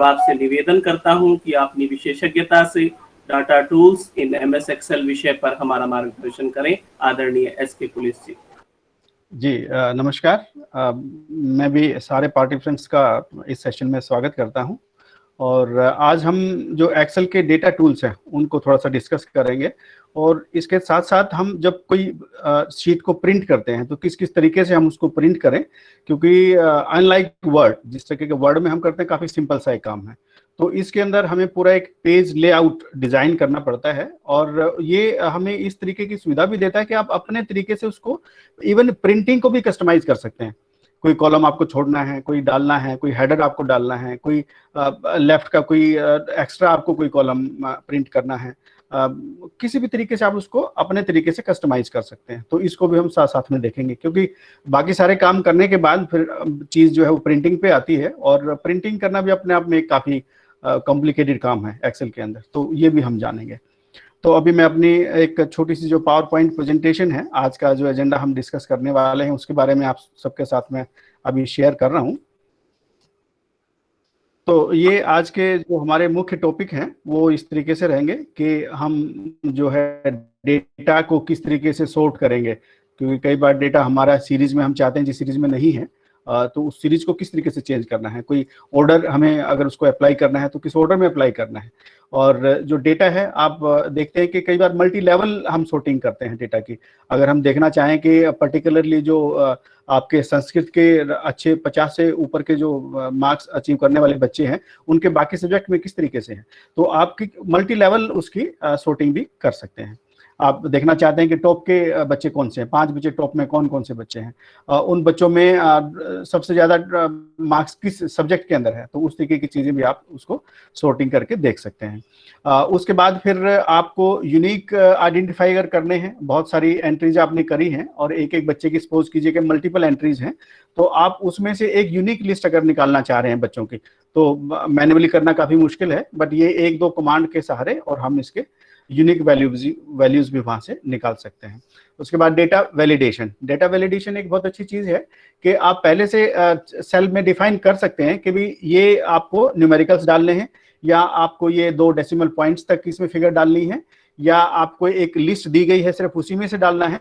आपसे निवेदन करता हूं कि अपनी विशेषज्ञता से data tools in MS Excel विषय पर हमारा मार्गदर्शन करें। आदरणीय एसके पुलिस जी। जी नमस्कार। मैं भी सारे पार्टिसिपेंट्स का इस सेशन में स्वागत करता हूं और आज हम जो एक्सेल के डेटा टूल्स हैं उनको थोड़ा सा डिस्कस करेंगे और इसके साथ साथ हम जब कोई शीट को प्रिंट करते हैं तो किस किस तरीके से हम उसको प्रिंट करें, क्योंकि अनलाइक वर्ड, जिस तरीके के वर्ड में हम करते हैं काफ़ी सिंपल सा एक काम है, तो इसके अंदर हमें पूरा एक पेज लेआउट डिजाइन करना पड़ता है और ये हमें इस तरीके की सुविधा भी देता है कि आप अपने तरीके से उसको इवन प्रिंटिंग को भी कस्टमाइज कर सकते हैं। कोई कॉलम आपको छोड़ना है, कोई डालना है, कोई हेडर आपको डालना है, कोई लेफ्ट का कोई एक्स्ट्रा आपको कोई कॉलम प्रिंट करना है, किसी भी तरीके से आप उसको अपने तरीके से कस्टमाइज कर सकते हैं। तो इसको भी हम साथ साथ में देखेंगे, क्योंकि बाकी सारे काम करने के बाद फिर चीज़ जो है वो प्रिंटिंग पे आती है और प्रिंटिंग करना भी अपने आप में काफ़ी कॉम्प्लिकेटेड काम है एक्सेल के अंदर, तो ये भी हम जानेंगे। तो अभी मैं अपनी एक छोटी सी जो पावर पॉइंट प्रेजेंटेशन है, आज का जो एजेंडा हम डिस्कस करने वाले हैं उसके बारे में आप सबके साथ में अभी शेयर कर रहा हूं। तो ये आज के जो हमारे मुख्य टॉपिक हैं वो इस तरीके से रहेंगे कि हम जो है डेटा को किस तरीके से सॉर्ट करेंगे, क्योंकि कई बार डेटा हमारा सीरीज में हम चाहते हैं जिस सीरीज में नहीं है, तो उस सीरीज को किस तरीके से चेंज करना है, कोई ऑर्डर हमें अगर उसको अप्लाई करना है तो किस ऑर्डर में अप्लाई करना है। और जो डेटा है आप देखते हैं कि कई बार मल्टी लेवल हम सॉर्टिंग करते हैं डेटा की। अगर हम देखना चाहें कि पर्टिकुलरली जो आपके संस्कृत के अच्छे 50 से ऊपर के जो मार्क्स अचीव करने वाले बच्चे हैं उनके बाकी सब्जेक्ट में किस तरीके से हैं, तो आपकी मल्टी लेवल उसकी सॉर्टिंग भी कर सकते हैं। आप देखना चाहते हैं कि टॉप के बच्चे कौन से हैं, 5 बच्चे टॉप में कौन कौन से बच्चे हैं, उन बच्चों में सबसे ज्यादा मार्क्स किस सब्जेक्ट के अंदर है, तो उस तरीके की चीजें भी आप उसको सॉर्टिंग करके देख सकते हैं। उसके बाद फिर आपको यूनिक आइडेंटिफाई अगर करने हैं, बहुत सारी एंट्रीज आपने करी हैं और एक एक बच्चे की सपोज कीजिए कि मल्टीपल एंट्रीज हैं, तो आप उसमें से एक यूनिक लिस्ट अगर निकालना चाह रहे हैं बच्चों की, तो मैन्युअली करना काफी मुश्किल है, बट ये 1-2 कमांड के सहारे और हम इसके यूनिक वैल्यूज भी वहां से निकाल सकते हैं। उसके बाद डेटा वैलिडेशन एक बहुत अच्छी चीज है कि आप पहले से सेल में डिफाइन कर सकते हैं कि भी ये आपको न्यूमेरिकल्स डालने हैं या आपको ये 2 डेसिमल पॉइंट्स तक इसमें फिगर डालनी है, या आपको एक लिस्ट दी गई है सिर्फ उसी में से डालना है।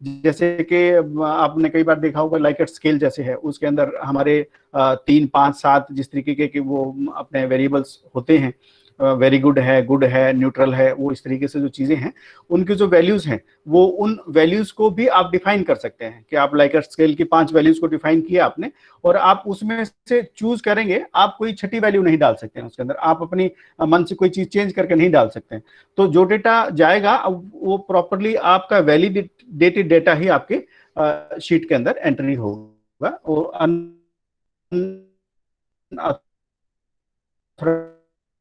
जैसे कि आपने कई बार देखा होगा लाइकेट स्केल जैसे है, उसके अंदर हमारे 3, 5, 7 जिस तरीके के वो अपने वेरिएबल्स होते हैं, वेरी गुड है, न्यूट्रल है, वो इस तरीके से जो चीजें हैं उनकी जो वैल्यूज हैं वो उन वैल्यूज को भी आप डिफाइन कर सकते हैं कि आप लाइकेट स्केल की 5 वैल्यूज को डिफाइन किया आपने और आप उसमें से चूज करेंगे, आप कोई छठी वैल्यू नहीं डाल सकते हैं उसके अंदर, आप अपनी मन से कोई चीज चेंज करके नहीं डाल सकते हैं। तो जो डेटा जाएगा वो प्रॉपरली आपका वैलिडेटेड डेटा ही आपके शीट के अंदर एंट्री होगा और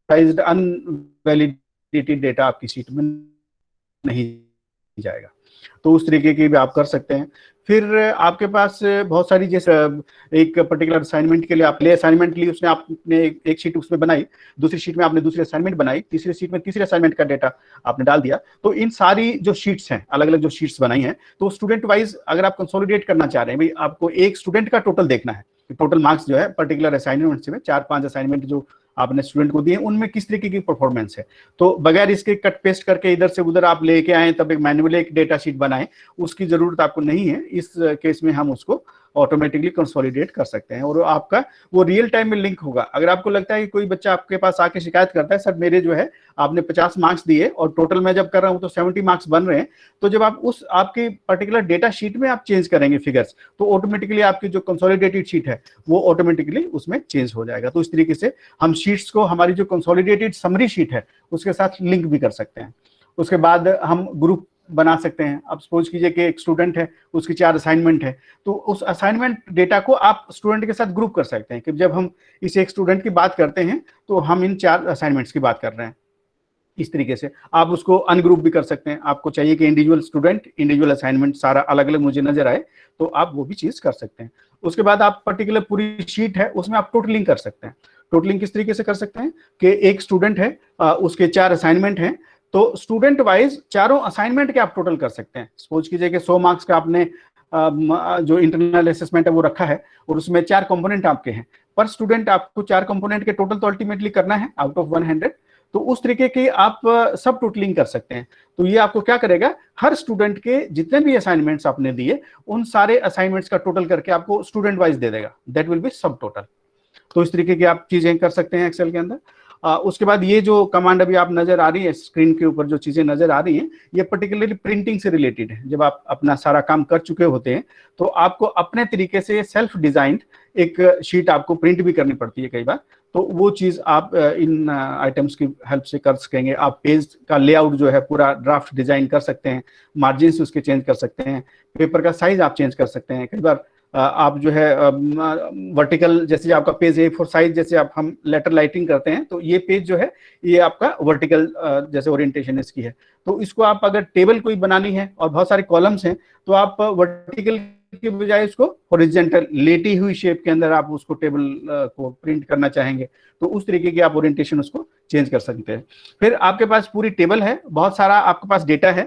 अनवैलिडेटेड डेटा आपकी शीट में नहीं जाएगा। तो उस तरीके की भी आप कर सकते हैं। फिर आपके पास बहुत सारी, जैसे एक पर्टिकुलर असाइनमेंट के लिए आपने असाइनमेंट ली, उसने आपने एक शीट उसमें बनाई, दूसरी शीट में आपने दूसरी असाइनमेंट बनाई, तीसरी शीट में तीसरी असाइनमेंट का डेटा आपने डाल दिया। तो इन सारी जो शीट्स हैं, अलग अलग जो शीट्स बनाई हैं, तो स्टूडेंट वाइज अगर आप कंसोलिडेट करना चाह रहे हैं, भाई आपको एक स्टूडेंट का टोटल देखना है, टोटल मार्क्स जो है पर्टिकुलर असाइनमेंट में 4-5 असाइनमेंट जो आपने स्टूडेंट को दिए उनमें किस तरीके की परफॉर्मेंस है। तो बगैर इसके कट पेस्ट करके इधर से उधर आप लेके आए तब एक मैन्युअली एक डेटा शीट बनाएं, उसकी जरूरत आपको नहीं है। इस केस में हम उसको ऑटोमेटिकली कंसोलिडेट कर सकते हैं और आपका वो रियल टाइम में लिंक होगा। अगर आपको लगता है कि कोई बच्चा आपके पास आके शिकायत करता है, सर मेरे जो है आपने 50 मार्क्स दिए और टोटल मैं जब कर रहा हूं तो 70 मार्क्स बन रहे हैं, तो जब आप उस आपकी पर्टिकुलर डेटा शीट में आप चेंज करेंगे फिगर्स, तो ऑटोमेटिकली आपकी जो कंसोलिडेटेड शीट है वो ऑटोमेटिकली उसमें चेंज हो जाएगा। तो इस तरीके से हम शीट्स को, हमारी जो कंसोलिडेटेड समरी शीट है उसके साथ लिंक भी कर सकते हैं। उसके बाद हम ग्रुप बना सकते हैं। अब सपोज कीजिए कि एक स्टूडेंट है, उसकी 4 असाइनमेंट है, तो उस असाइनमेंट डेटा को आप स्टूडेंट के साथ ग्रुप कर सकते हैं कि जब हम इस एक स्टूडेंट की बात करते हैं तो हम इन 4 असाइनमेंट्स की बात कर रहे हैं। इस तरीके से आप उसको अनग्रुप भी कर सकते हैं। आपको चाहिए कि इंडिविजुअल स्टूडेंट, इंडिविजुअल असाइनमेंट सारा अलग अलग मुझे नजर आए, तो आप वो भी चीज कर सकते हैं। उसके बाद आप पर्टिकुलर पूरी शीट है उसमें आप टोटलिंग कर सकते हैं। टोटलिंग किस तरीके से कर सकते हैं कि एक स्टूडेंट है, उसके 4 असाइनमेंट हैं, तो स्टूडेंट वाइज चारों असाइनमेंट के आप टोटल कर सकते हैं। सपोज कीजिए कि 100 मार्क्स का आपने जो इंटरनल असेसमेंट है वो रखा है, और उसमें 4 कंपोनेंट आपके हैं। पर स्टूडेंट आपको 4 कंपोनेंट के टोटल तो अल्टीमेटली करना है आउट ऑफ 100, तो उस तरीके की आप सब टोटलिंग कर सकते हैं। तो ये आपको क्या करेगा, हर स्टूडेंट के जितने भी असाइनमेंट्स आपने दिए उन सारे असाइनमेंट्स का टोटल करके आपको स्टूडेंट वाइज दे देगा, दैट विल बी सब टोटल। तो इस तरीके की आप चीजें कर सकते हैं एक्सेल के अंदर। उसके बाद ये जो कमांड अभी आप नजर आ रही है स्क्रीन के ऊपर, जो चीजें नजर आ रही हैं, ये पर्टिकुलरली प्रिंटिंग से रिलेटेड है। जब आप अपना सारा काम कर चुके होते हैं तो आपको अपने तरीके से सेल्फ डिजाइंड एक शीट आपको प्रिंट भी करनी पड़ती है कई बार, तो वो चीज आप इन आइटम्स की हेल्प से कर सकेंगे। आप पेज का लेआउट जो है पूरा ड्राफ्ट डिजाइन कर सकते हैं, मार्जिन उसके चेंज कर सकते हैं, पेपर का साइज आप चेंज कर सकते हैं। कई बार आप जो है वर्टिकल, जैसे आपका पेज A4 साइज, जैसे आप हम लेटर राइटिंग करते हैं तो ये पेज जो है ये आपका वर्टिकल जैसे ओरिएंटेशन इसकी है। तो इसको आप अगर टेबल कोई बनानी है और बहुत सारे कॉलम्स हैं तो आप वर्टिकल के बजाय इसको हॉरिजॉन्टल लेटी हुई शेप के अंदर आप उसको टेबल को प्रिंट करना चाहेंगे तो उस तरीके की आप ओरिएंटेशन उसको चेंज कर सकते हैं। फिर आपके पास पूरी टेबल है, बहुत सारा आपके पास डेटा है,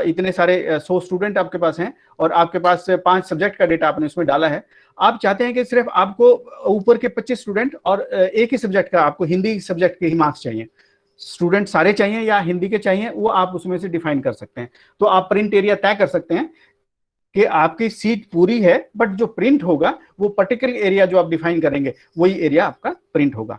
इतने सारे 100 स्टूडेंट आपके पास हैं और आपके पास 5 सब्जेक्ट का डेटा आपने उसमें डाला है। आप चाहते हैं कि सिर्फ आपको ऊपर के 25 स्टूडेंट और एक ही सब्जेक्ट का, आपको हिंदी सब्जेक्ट के ही मार्क्स चाहिए, स्टूडेंट सारे चाहिए या हिंदी के चाहिए, वो आप उसमें से डिफाइन कर सकते हैं। तो आप प्रिंट एरिया तय कर सकते हैं कि आपकी सीट पूरी है बट जो प्रिंट होगा वो पर्टिकुलर एरिया जो आप डिफाइन करेंगे वही एरिया आपका प्रिंट होगा।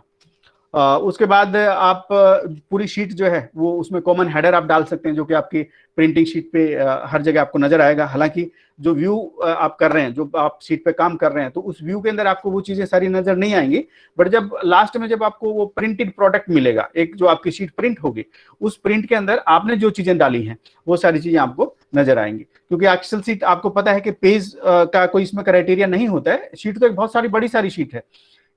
उसके बाद आप पूरी शीट जो है वो उसमें कॉमन हेडर आप डाल सकते हैं जो कि आपकी प्रिंटिंग शीट पे हर जगह आपको नजर आएगा। हालांकि जो व्यू आप कर रहे हैं, जो आप शीट पे काम कर रहे हैं, तो उस व्यू के अंदर आपको वो चीजें सारी नजर नहीं आएंगी, बट जब लास्ट में जब आपको वो प्रिंटेड प्रोडक्ट मिलेगा, एक जो आपकी शीट प्रिंट होगी, उस प्रिंट के अंदर आपने जो चीजें डाली हैं वो सारी चीजें आपको नजर आएंगी। क्योंकि एक्सेल शीट आपको पता है कि पेज का कोई इसमें क्राइटेरिया नहीं होता है, शीट तो एक बहुत सारी बड़ी सारी शीट है।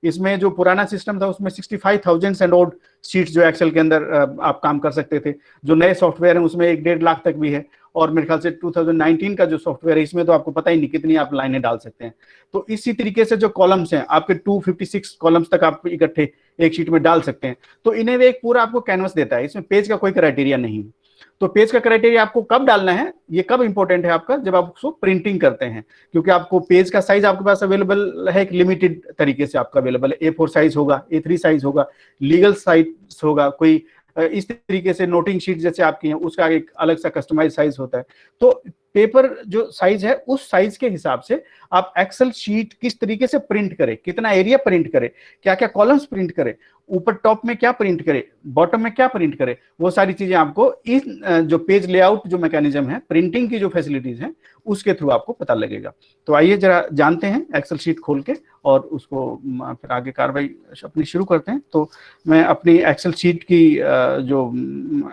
इसमें जो पुराना सिस्टम था उसमें 65,000 एंड ओड शीट्स जो एक्सेल के अंदर आप काम कर सकते थे। जो नए सॉफ्टवेयर है उसमें 1-1.5 लाख तक भी है, और मेरे ख्याल से 2019 का जो सॉफ्टवेयर है इसमें तो आपको पता ही नहीं कितनी आप लाइनें डाल सकते हैं। तो इसी तरीके से जो कॉलम्स हैं आपके 256 कॉलम्स तक आप इकट्ठे एक शीट में डाल सकते हैं। तो इन्हें एक पूरा आपको कैनवस देता है, इसमें पेज का कोई क्राइटेरिया नहीं है। तो पेज का क्राइटेरिया आपको कब डालना है, ये कब इंपॉर्टेंट है आपका, जब आप उसको प्रिंटिंग करते हैं, क्योंकि आपको पेज का साइज आपके पास अवेलेबल है, एक लिमिटेड तरीके से आपका अवेलेबल है। A4 साइज होगा, A3 साइज होगा, लीगल साइज होगा, कोई इस तरीके से नोटिंग शीट जैसे आपकी है उसका एक अलग सा कस्टमाइज साइज होता है। तो पेपर जो साइज है उस साइज के हिसाब से आप एक्सेल शीट किस तरीके से प्रिंट करें, कितना एरिया प्रिंट करें, क्या क्या कॉलम्स प्रिंट करें, ऊपर टॉप में क्या प्रिंट करे, बॉटम में क्या प्रिंट करे, वो सारी चीजें आपको इस जो पेज लेआउट जो मैकेनिज्म है, प्रिंटिंग की जो फैसिलिटीज हैं उसके थ्रू आपको पता लगेगा। तो आइए जरा जानते हैं एक्सेल शीट खोल के और उसको फिर आगे कार्रवाई अपनी शुरू करते हैं। तो मैं अपनी एक्सेल शीट की जो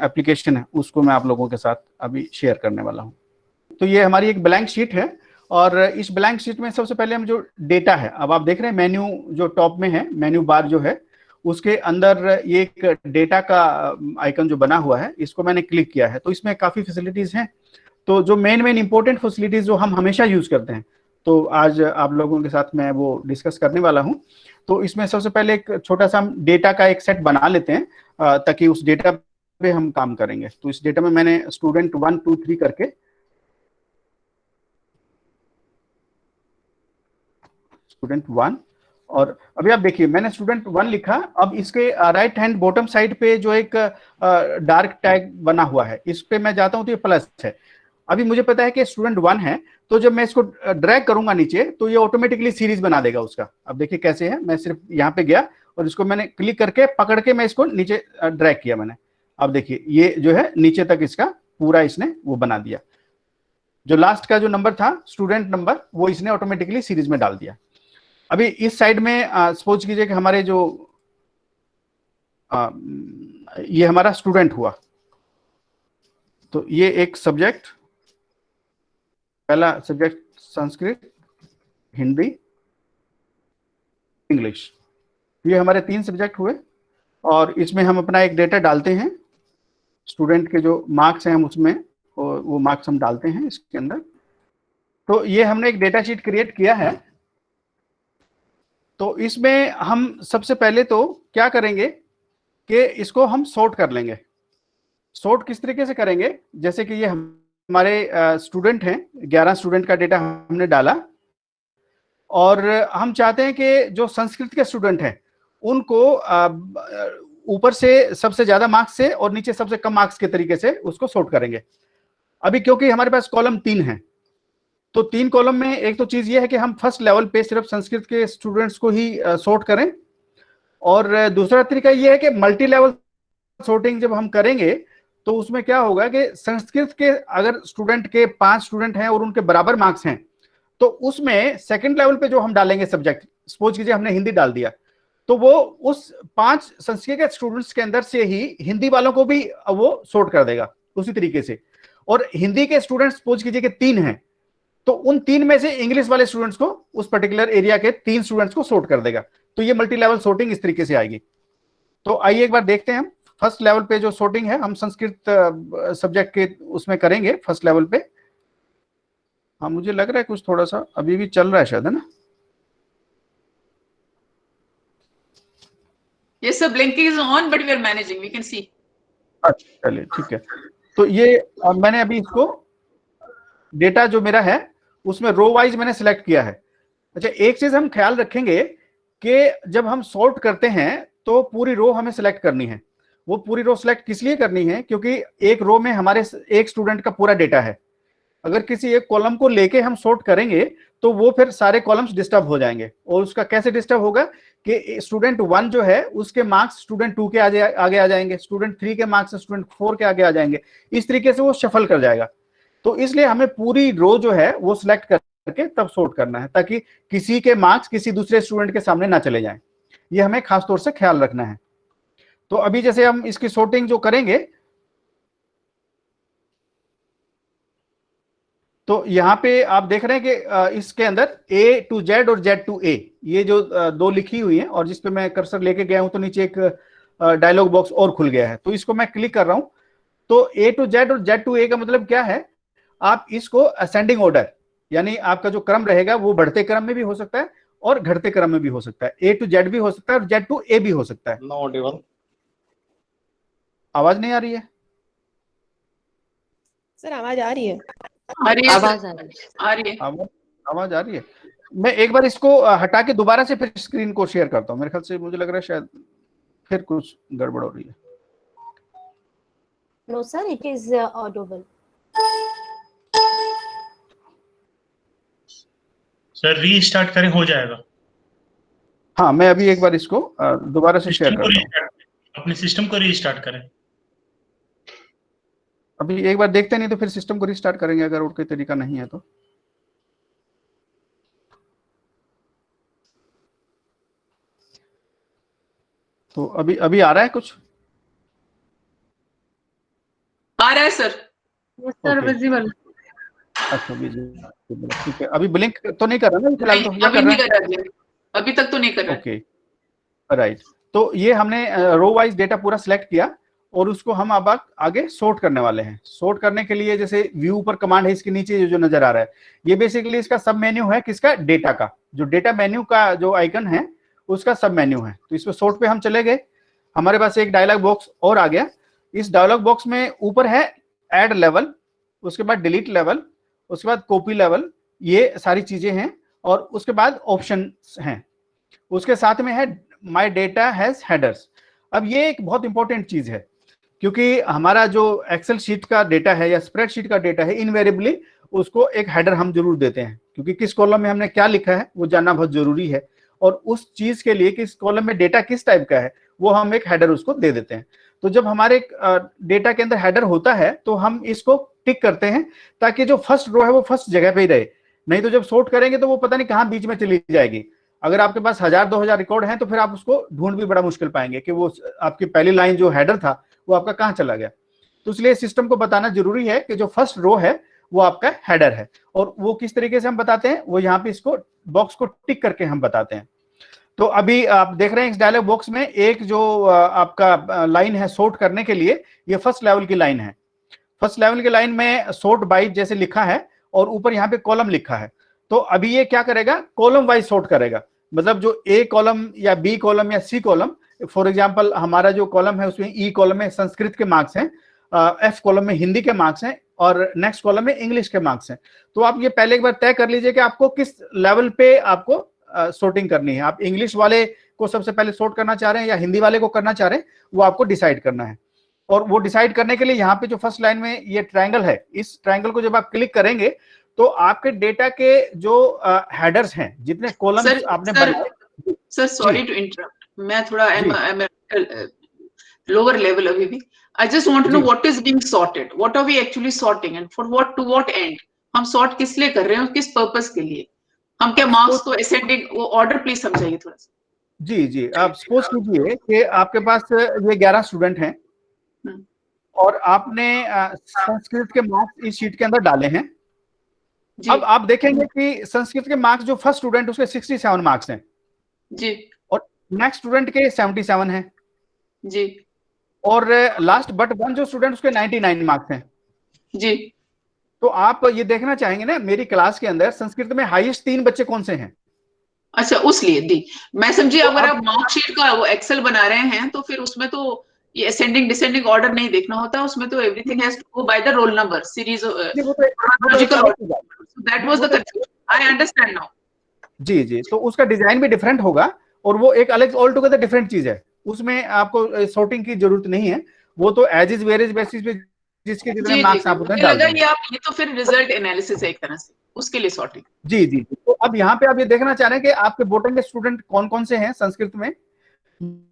एप्लीकेशन है उसको मैं आप लोगों के साथ अभी शेयर करने वाला हूँ। तो ये हमारी एक ब्लैंक शीट है और इस ब्लैंक शीट में सबसे पहले हम जो डेटा है, अब आप देख रहे हैं मेन्यू जो टॉप में है, मेन्यू बार जो है उसके अंदर ये एक डेटा का आइकन जो बना हुआ है, इसको मैंने क्लिक किया है। तो इसमें काफी फैसिलिटीज हैं। तो जो मेन इंपॉर्टेंट फैसिलिटीज जो हम हमेशा यूज करते हैं, तो आज आप लोगों के साथ मैं वो डिस्कस करने वाला हूं। तो इसमें सबसे पहले एक छोटा सा हम डेटा का एक सेट बना लेते हैं ताकि उस डेटा पे हम काम करेंगे। तो इस डेटा में मैंने स्टूडेंट 1 2 3 करके स्टूडेंट 1, और अभी आप देखिए मैंने स्टूडेंट 1 लिखा। अब इसके राइट हैंड बॉटम साइड पे जो एक डार्क टैग बना हुआ है इस पे मैं जाता हूं तो ये प्लस है। अभी मुझे पता है कि स्टूडेंट 1 है, तो जब मैं इसको ड्रैग करूंगा नीचे तो ये ऑटोमेटिकली सीरीज बना देगा उसका। अब देखिए कैसे है, मैं सिर्फ यहाँ पे गया और इसको मैंने क्लिक करके पकड़ के मैं इसको नीचे ड्रैग किया मैंने। अब देखिए ये जो है नीचे तक इसका पूरा इसने वो बना दिया। जो लास्ट का जो नंबर था स्टूडेंट नंबर वो इसने ऑटोमेटिकली सीरीज में डाल दिया। अभी इस साइड में सपोज कीजिए कि हमारे जो ये हमारा स्टूडेंट हुआ, तो ये एक सब्जेक्ट, पहला सब्जेक्ट संस्कृत, हिंदी, इंग्लिश, ये हमारे 3 सब्जेक्ट हुए। और इसमें हम अपना एक डेटा डालते हैं, स्टूडेंट के जो मार्क्स हैं हम उसमें वो मार्क्स हम डालते हैं इसके अंदर। तो ये हमने एक डेटा शीट क्रिएट किया है। तो इसमें हम सबसे पहले तो क्या करेंगे कि इसको हम सॉर्ट कर लेंगे। सॉर्ट किस तरीके से करेंगे, जैसे कि ये हमारे स्टूडेंट हैं, 11 स्टूडेंट का डेटा हमने डाला, और हम चाहते हैं कि जो संस्कृत के स्टूडेंट हैं उनको ऊपर से सबसे ज्यादा मार्क्स से और नीचे सबसे कम मार्क्स के तरीके से उसको सॉर्ट करेंगे। अभी क्योंकि हमारे पास कॉलम 3 है, तो 3 कॉलम में एक तो चीज ये है कि हम फर्स्ट लेवल पे सिर्फ संस्कृत के स्टूडेंट्स को ही सॉर्ट करें, और दूसरा तरीका ये है कि मल्टी लेवल सॉर्टिंग जब हम करेंगे तो उसमें क्या होगा कि संस्कृत के अगर स्टूडेंट के 5 स्टूडेंट हैं और उनके बराबर मार्क्स हैं, तो उसमें सेकंड लेवल पे जो हम डालेंगे सब्जेक्ट, सपोज कीजिए हमने हिंदी डाल दिया, तो वो उस 5 संस्कृत के स्टूडेंट्स के अंदर से ही हिंदी वालों को भी वो सॉर्ट कर देगा उसी तरीके से। और हिंदी के स्टूडेंट्स सपोज कीजिए कि 3 हैं, तो उन 3 में से इंग्लिश वाले स्टूडेंट्स को, उस पर्टिकुलर एरिया के 3 स्टूडेंट्स को सॉर्ट कर देगा। तो ये मल्टी लेवल सॉर्टिंग इस तरीके से आएगी। तो आइए एक बार देखते हैं हम फर्स्ट लेवल पे जो सॉर्टिंग है हम संस्कृत सब्जेक्ट के उसमें करेंगे फर्स्ट लेवल पे। हाँ, मुझे लग रहा है कुछ थोड़ा सा अभी भी चल रहा है शायद, है ना? Yes sir, blinking is on but we are managing, we can see. अच्छा, चलिए ठीक है। तो ये मैंने अभी इसको डेटा जो मेरा है उसमें रो वाइज मैंने सिलेक्ट किया है। अच्छा, एक चीज हम ख्याल रखेंगे कि जब हम सॉर्ट करते हैं तो पूरी रो हमें सिलेक्ट करनी है। वो पूरी रो सिलेक्ट किस लिए करनी है? क्योंकि एक रो में हमारे एक स्टूडेंट का पूरा डेटा है। अगर किसी एक कॉलम को लेके हम सॉर्ट करेंगे तो वो फिर सारे कॉलम्स डिस्टर्ब हो जाएंगे। और उसका कैसे डिस्टर्ब होगा कि स्टूडेंट 1 जो है उसके मार्क्स स्टूडेंट 2 के आगे आ जाएंगे, स्टूडेंट 3 के मार्क्स स्टूडेंट 4 के आगे आ जाएंगे, इस तरीके से वो शफल कर जाएगा। तो इसलिए हमें पूरी रो जो है वो सिलेक्ट करके तब सॉर्ट करना है, ताकि किसी के मार्क्स किसी दूसरे स्टूडेंट के सामने ना चले जाएं। ये हमें खास तौर से ख्याल रखना है। तो अभी जैसे हम इसकी सॉर्टिंग जो करेंगे, तो यहाँ पे आप देख रहे हैं कि इसके अंदर A to Z और Z to A ये जो 2 लिखी हुई है, और जिसपे मैं कर्सर लेके गया हूं तो नीचे एक डायलॉग बॉक्स और खुल गया है। तो इसको मैं क्लिक कर रहा हूं। तो A to Z और Z to A का मतलब क्या है? आप इसको असेंडिंग ऑर्डर, यानी आपका जो क्रम रहेगा वो बढ़ते क्रम में भी हो सकता है और घटते क्रम में भी हो सकता है। A to Z भी हो सकता है और Z to A भी हो सकता है। No audible. आवाज नहीं आ रही है? सर आवाज आ रही है। आ रही है आवाज sir, आ रही है। आ रही है। आवाज आ रही है। मैं एक बार इसको हटा के दोबारा से फिर स्क्रीन को शेयर करता हूँ। मेरे ख्याल से मुझे लग रहा है शायद फिर कुछ गड़बड़ हो रही है। No sir, it is audible. Sir restart करें, हो जाएगा। हाँ, मैं अभी एक बार इसको दोबारा से शेयर करता हूँ। अपने सिस्टम को रीस्टार्ट करें। अभी एक बार देखते नहीं तो फिर सिस्टम को रीस्टार्ट करेंगे, अगर और कोई तरीका नहीं है तो। तो अभी आ रहा है कुछ? आ रहा है sir. Yes sir, Okay. Visible. अच्छा, विजिबल, ठीक है। अभी ब्लिंक तो नहीं कर रहा ना फिलहाल? तो नहीं, या अभी कर नहीं रहा कर रहा है, अभी तक तो नहीं कर रहा है। Okay, right. तो ये हमने रो वाइज डेटा पूरा सिलेक्ट किया और उसको हम अब आगे सॉर्ट करने वाले हैं। सॉर्ट करने के लिए जैसे व्यू पर कमांड है, इसके नीचे जो नजर आ रहा है ये बेसिकली इसका सब मेन्यू है। किसका? डेटा का। जो डेटा मेन्यू का जो आइकन है उसका सब मेन्यू है। तो इसमें सॉर्ट पे हम चले गए, हमारे पास एक डायलॉग बॉक्स और आ गया। इस डायलॉग बॉक्स में ऊपर है ऐड लेवल, उसके बाद डिलीट लेवल, उसके बाद कॉपी लेवल, ये सारी चीजें हैं। और उसके बाद ऑप्शन हैं, उसके साथ में है माय डेटा हैज हेडर्स। अब ये एक बहुत इंपॉर्टेंट चीज है, क्योंकि हमारा जो एक्सेल शीट का डेटा है या स्प्रेडशीट का डेटा है, इनवेरिएबली उसको एक हेडर हम जरूर देते हैं, क्योंकि किस कॉलम में हमने क्या लिखा है वो जानना बहुत जरूरी है। और उस चीज के लिए किस कॉलम में डेटा किस टाइप का है वो हम एक हेडर उसको दे देते हैं। तो जब हमारे डेटा के अंदर हेडर होता है तो हम इसको टिक करते हैं, ताकि जो फर्स्ट रो है वो फर्स्ट जगह पे ही रहे। नहीं तो जब सॉर्ट करेंगे तो वो पता नहीं कहाँ बीच में चली जाएगी। अगर आपके पास 1000-2000 रिकॉर्ड हैं तो फिर आप उसको ढूंढ भी बड़ा मुश्किल पाएंगे कि वो आपकी पहली लाइन जो हेडर था वो आपका कहाँ चला गया। तो इसलिए सिस्टम को बताना जरूरी है कि जो फर्स्ट रो है वो आपका हेडर है। और वो किस तरीके से हम बताते हैं, वो यहाँ पे इसको बॉक्स को टिक करके हम बताते हैं। तो अभी आप देख रहे हैं इस डायलॉग बॉक्स में एक जो आपका लाइन है सॉर्ट करने के लिए, ये फर्स्ट लेवल की लाइन है। फर्स्ट लेवल की लाइन में सॉर्ट बाय जैसे लिखा है और ऊपर यहाँ पे कॉलम लिखा है। तो अभी ये क्या करेगा, कॉलम वाइज सॉर्ट करेगा। मतलब जो ए कॉलम या बी कॉलम या सी कॉलम, फॉर एग्जांपल हमारा जो कॉलम है उसमें ई कॉलम में संस्कृत के मार्क्स हैं, एफ कॉलम में हिंदी के मार्क्स हैं और नेक्स्ट कॉलम में इंग्लिश के मार्क्स हैं। तो आप ये पहले एक बार तय कर लीजिए कि आपको किस लेवल पे आपको sorting करनी है। आप इंग्लिश वाले को सबसे पहले sort करना चाह रहे हैं या हिंदी वाले को करना चाह रहे हैं, वो आपको डिसाइड करना है। और वो डिसाइड करने के लिए यहाँ पे जो फर्स्ट लाइन में ये ट्रायंगल है, इस ट्रायंगल को जब आप क्लिक करेंगे तो आपके डेटा के जो हेडर्स हैं, जितने कॉलम्स आपने बनाए। सर सॉरी टू इंटरप्ट, मैं थोड़ा लोअर लेवल अभी भी। I just want to know what is being sorted, what are we actually sorting and for what to what end. हम सॉर्ट किस लिए कर रहे हैं, किस पर्पस के लिए? हम क्या मार्क्स को असेंडिंग, वो ऑर्डर प्लीज समझाइए थोड़ा सा। जी जी, आप सपोज कीजिए कि आपके पास ये 11 स्टूडेंट हैं और आपने संस्कृत के मार्क्स इस शीट के अंदर डाले हैं। अब आप देखेंगे कि संस्कृत के मार्क्स जो फर्स्ट स्टूडेंट उसके 67 मार्क्स हैं जी, और नेक्स्ट स्टूडेंट के 77 हैं जी, और लास्ट बट वन जो स्टूडेंट उसके 99 मार्क्स हैं जी। तो आप ये देखना चाहेंगे ना, मेरी क्लास के अंदर संस्कृत में हाईएस्ट 3 बच्चे कौन से हैं? अच्छा, उस लिए दी मैं समझी। अगर आप मार्कशीट का वो एक्सेल बना रहे हैं तो फिर उसमें तो ये असेंडिंग डिसेंडिंग ऑर्डर नहीं देखना होता, उसमें तो everything has to go by the roll number series logical order. That was the confusion, I understand now. जी जी, तो उसका डिजाइन भी डिफरेंट होगा और वो एक अलग ऑल टुगेदर डिफरेंट चीज है, उसमें आपको सॉर्टिंग की जरूरत नहीं है। वो तो एज इज वेरियस बेसिस पे जिसके जितने मार्क्स आप उतने डाल देंगे। ये तो फिर रिजल्ट एनालिसिस है एक तरह से, उसके लिए सॉर्टिंग। जी जी, तो अब यहाँ पे आप ये देखना चाह रहे हैं कि आपके बोर्डिंग के स्टूडेंट कौन कौन से हैं संस्कृत में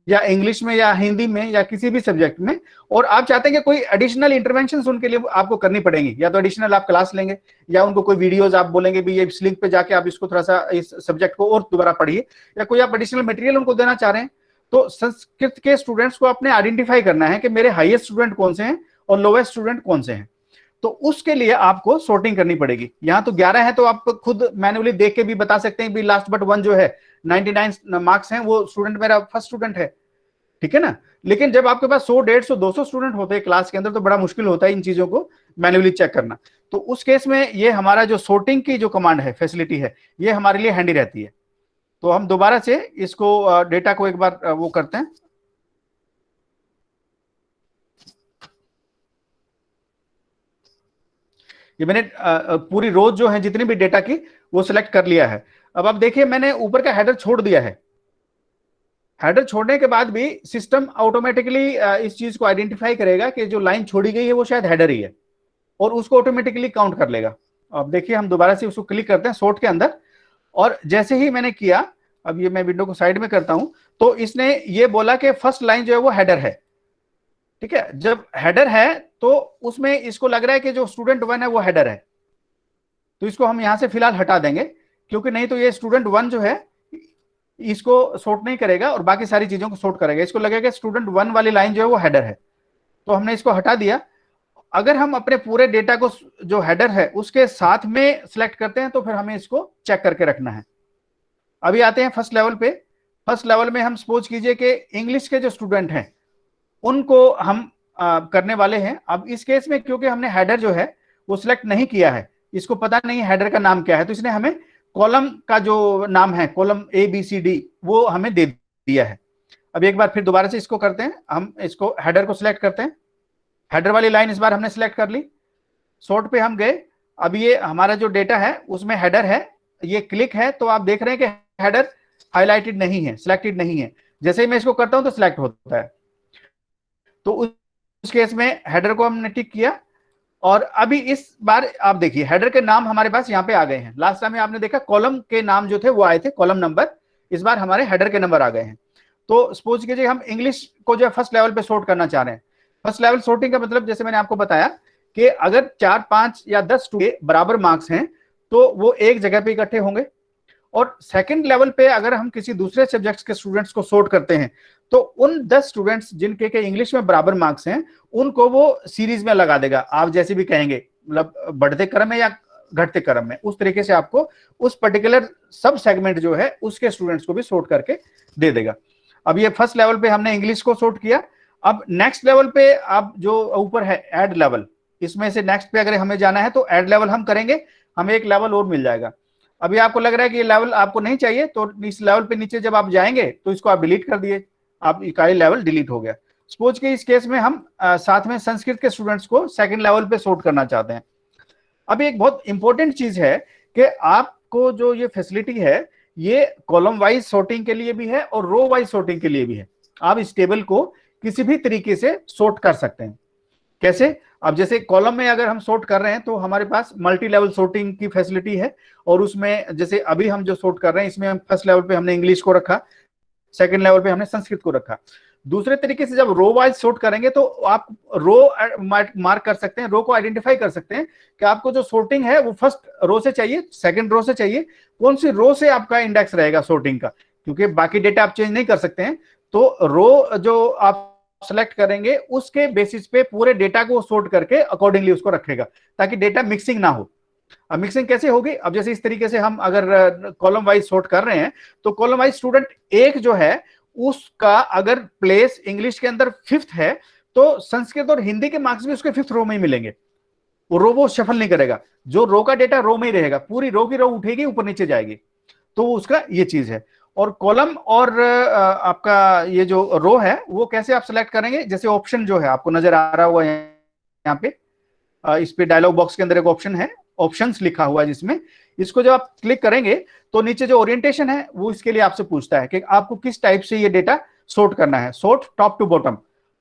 या इंग्लिश में या हिंदी में या किसी भी सब्जेक्ट में, और आप चाहते हैं कि कोई एडिशनल इंटरवेंशन उनके लिए आपको करनी पड़ेंगी, या तो एडिशनल आप क्लास लेंगे या उनको कोई वीडियोस आप बोलेंगे भी ये इस लिंक पे जाके आप इसको थोड़ा सा इस सब्जेक्ट को और दोबारा पढ़िए, या कोई आप एडिशनल मटेरियल उनको देना चाह रहे हैं। तो संस्कृत के स्टूडेंट्स को अपने आइडेंटिफाई करना है कि मेरे हाईएस्ट स्टूडेंट कौन से हैं और लोवेस्ट स्टूडेंट कौन से हैं, तो उसके लिए आपको सॉर्टिंग करनी पड़ेगी। यहाँ तो 11 है तो आप खुद मैन्युअली देख के भी बता सकते हैं भी लास्ट बट वन जो है 99 मार्क्स हैं, वो स्टूडेंट मेरा फर्स्ट स्टूडेंट है, ठीक है ना। लेकिन जब आपके पास 100, 150, 200 स्टूडेंट होते हैं क्लास के अंदर तो बड़ा मुश्किल होता है इन चीजों को मैन्युअली चेक करना। तो उस केस में ये हमारा जो सॉर्टिंग की जो कमांड है, फैसिलिटी है, ये हमारे लिए हैंडी रहती है। तो हम दोबारा से इसको डेटा को एक बार वो करते हैं। ये मैंने पूरी रोज जो है जितनी भी डेटा की वो सिलेक्ट कर लिया है। अब आप देखिए मैंने ऊपर का हेडर छोड़ दिया है। हेडर छोड़ने के बाद भी सिस्टम ऑटोमेटिकली इस चीज को आइडेंटिफाई करेगा कि जो लाइन छोड़ी गई है वो शायद हेडर ही है और उसको ऑटोमेटिकली काउंट कर लेगा। अब देखिए हम दोबारा से उसको क्लिक करते हैं सॉर्ट के अंदर, और जैसे ही मैंने किया, अब ये मैं विंडो को साइड में करता हूं, तो इसने ये बोला कि फर्स्ट लाइन जो है वो हेडर है, ठीक है। जब हेडर है तो उसमें इसको लग रहा है कि जो स्टूडेंट 1 है वो हेडर है, तो इसको हम यहां से फिलहाल हटा देंगे, क्योंकि नहीं तो ये स्टूडेंट 1 जो है इसको सॉर्ट नहीं करेगा और बाकी सारी चीजों को सॉर्ट करेगा। इसको लगेगा स्टूडेंट 1 वाली लाइन जो है वो हेडर है, तो हमने इसको हटा दिया। अगर हम अपने पूरे डेटा को जो हेडर है उसके साथ में सिलेक्ट करते हैं तो फिर हमें इसको चेक करके रखना है। अभी आते हैं फर्स्ट लेवल पे। फर्स्ट लेवल में हम सपोज कीजिए कि इंग्लिश के जो स्टूडेंट हैं उनको हम करने वाले हैं। अब इस केस में क्योंकि हमने हेडर जो है वो सिलेक्ट नहीं किया है, इसको पता नहीं हेडर का नाम क्या है, तो इसने हमें कॉलम का जो नाम है, कॉलम ABCD, वो हमें दे दिया है। अब एक बार फिर दोबारा से इसको करते हैं, हम इसको हेडर को सिलेक्ट करते हैं। हेडर वाली लाइन इस बार हमने सिलेक्ट कर ली, सॉर्ट पे हम गए। अब ये हमारा जो डेटा है उसमें हेडर है, ये क्लिक है, तो आप देख रहे हैं कि हेडर हाईलाइटेड नहीं है, सिलेक्टेड नहीं है। जैसे ही मैं इसको करता हूं तो सिलेक्ट होता है। तो उस केस में हेडर को हमने टिक किया, और अभी इस बार आप देखिए हेडर के नाम हमारे पास यहाँ पे आ गए हैं। लास्ट टाइम में आपने देखा कॉलम के नाम जो थे वो आए थे, कॉलम नंबर, इस बार हमारे हेडर के नंबर आ गए हैं। तो सपोज कीजिए हम इंग्लिश को जो है फर्स्ट लेवल पे सॉर्ट करना चाह रहे हैं। फर्स्ट लेवल सॉर्टिंग का मतलब जैसे मैंने आपको बताया कि अगर 4, 5 या 10 के बराबर मार्क्स हैं तो वो एक जगह पे इकट्ठे होंगे, और सेकंड लेवल पे अगर हम किसी दूसरे सब्जेक्ट्स के स्टूडेंट्स को सॉर्ट करते हैं तो उन 10 स्टूडेंट्स जिनके के इंग्लिश में बराबर मार्क्स हैं उनको वो सीरीज में लगा देगा, आप जैसे भी कहेंगे, मतलब बढ़ते क्रम में या घटते क्रम में, उस तरीके से आपको उस पर्टिकुलर सब सेगमेंट जो है उसके स्टूडेंट्स को भी सॉर्ट करके दे देगा। अब ये फर्स्ट लेवल पे हमने इंग्लिश को सॉर्ट किया। अब नेक्स्ट लेवल पे आप जो ऊपर है ऐड लेवल, इसमें से नेक्स्ट पे अगर हमें जाना है तो ऐड लेवल हम करेंगे, हमें एक लेवल और मिल जाएगा। अभी आपको लग रहा है कि ये लेवल आपको नहीं चाहिए, तो इस लेवल पे नीचे जब आप जाएंगे तो इसको आप डिलीट कर दिए, आप इकाई लेवल डिलीट हो गया। सपोज कि इस केस में हम साथ में संस्कृत के स्टूडेंट्स को सेकंड लेवल पे सॉर्ट करना चाहते हैं। अभी एक बहुत इंपॉर्टेंट चीज है कि आपको जो ये फैसिलिटी है ये कॉलम वाइज सॉर्टिंग के लिए भी है और रो वाइज सॉर्टिंग के लिए भी है। आप इस टेबल को किसी भी तरीके से सॉर्ट कर सकते हैं। कैसे? अब जैसे कॉलम में अगर हम सॉर्ट कर रहे हैं तो हमारे पास मल्टी लेवल सॉर्टिंग की फैसिलिटी है, और उसमें जैसे अभी हम जो सॉर्ट कर रहे हैं इसमें हम फर्स्ट लेवल पे हमने इंग्लिश को रखा, सेकंड लेवल पे हमने संस्कृत को रखा। दूसरे तरीके से जब रो वाइज सॉर्ट करेंगे तो आप रो मार्क कर सकते हैं, रो को आइडेंटिफाई कर सकते हैं कि आपको जो सॉर्टिंग है वो फर्स्ट रो से चाहिए, सेकंड रो से चाहिए, कौन सी रो से आपका इंडेक्स रहेगा सॉर्टिंग का, क्योंकि बाकी डेटा आप चेंज नहीं कर सकते हैं। तो रो जो आप सेलेक्ट करेंगे उसके बेसिस पे पूरे डेटा को सॉर्ट करके अकॉर्डिंगली उसको रखेगा, ताकि डेटा मिक्सिंग ना हो। अब मिक्सिंग कैसे होगी? अब जैसे इस तरीके से हम अगर कॉलम वाइज सॉर्ट कर रहे हैं तो कॉलम वाइज स्टूडेंट एक जो है उसका अगर प्लेस इंग्लिश के अंदर 5th है तो संस्कृत और हिंदी के मार्क्स भी उसके 5th रो में ही मिलेंगे। वो रो वो शफल नहीं करेगा, जो रो का डेटा रो में ही रहेगा, पूरी रो की रो उठेगी ऊपर नीचे जाएगी। तो उसका ये चीज है। और कॉलम और आपका ये जो रो है वो कैसे आप सिलेक्ट करेंगे? जैसे ऑप्शन जो है आपको नजर आ रहा हुआ है यहाँ पे, इस पे डायलॉग बॉक्स के अंदर एक ऑप्शन है, ऑप्शंस लिखा हुआ है, जिसमें इसको जब आप क्लिक करेंगे तो नीचे जो ओरिएंटेशन है वो इसके लिए आपसे पूछता है कि आपको किस टाइप से ये डेटा सॉर्ट करना है। Sort top to bottom.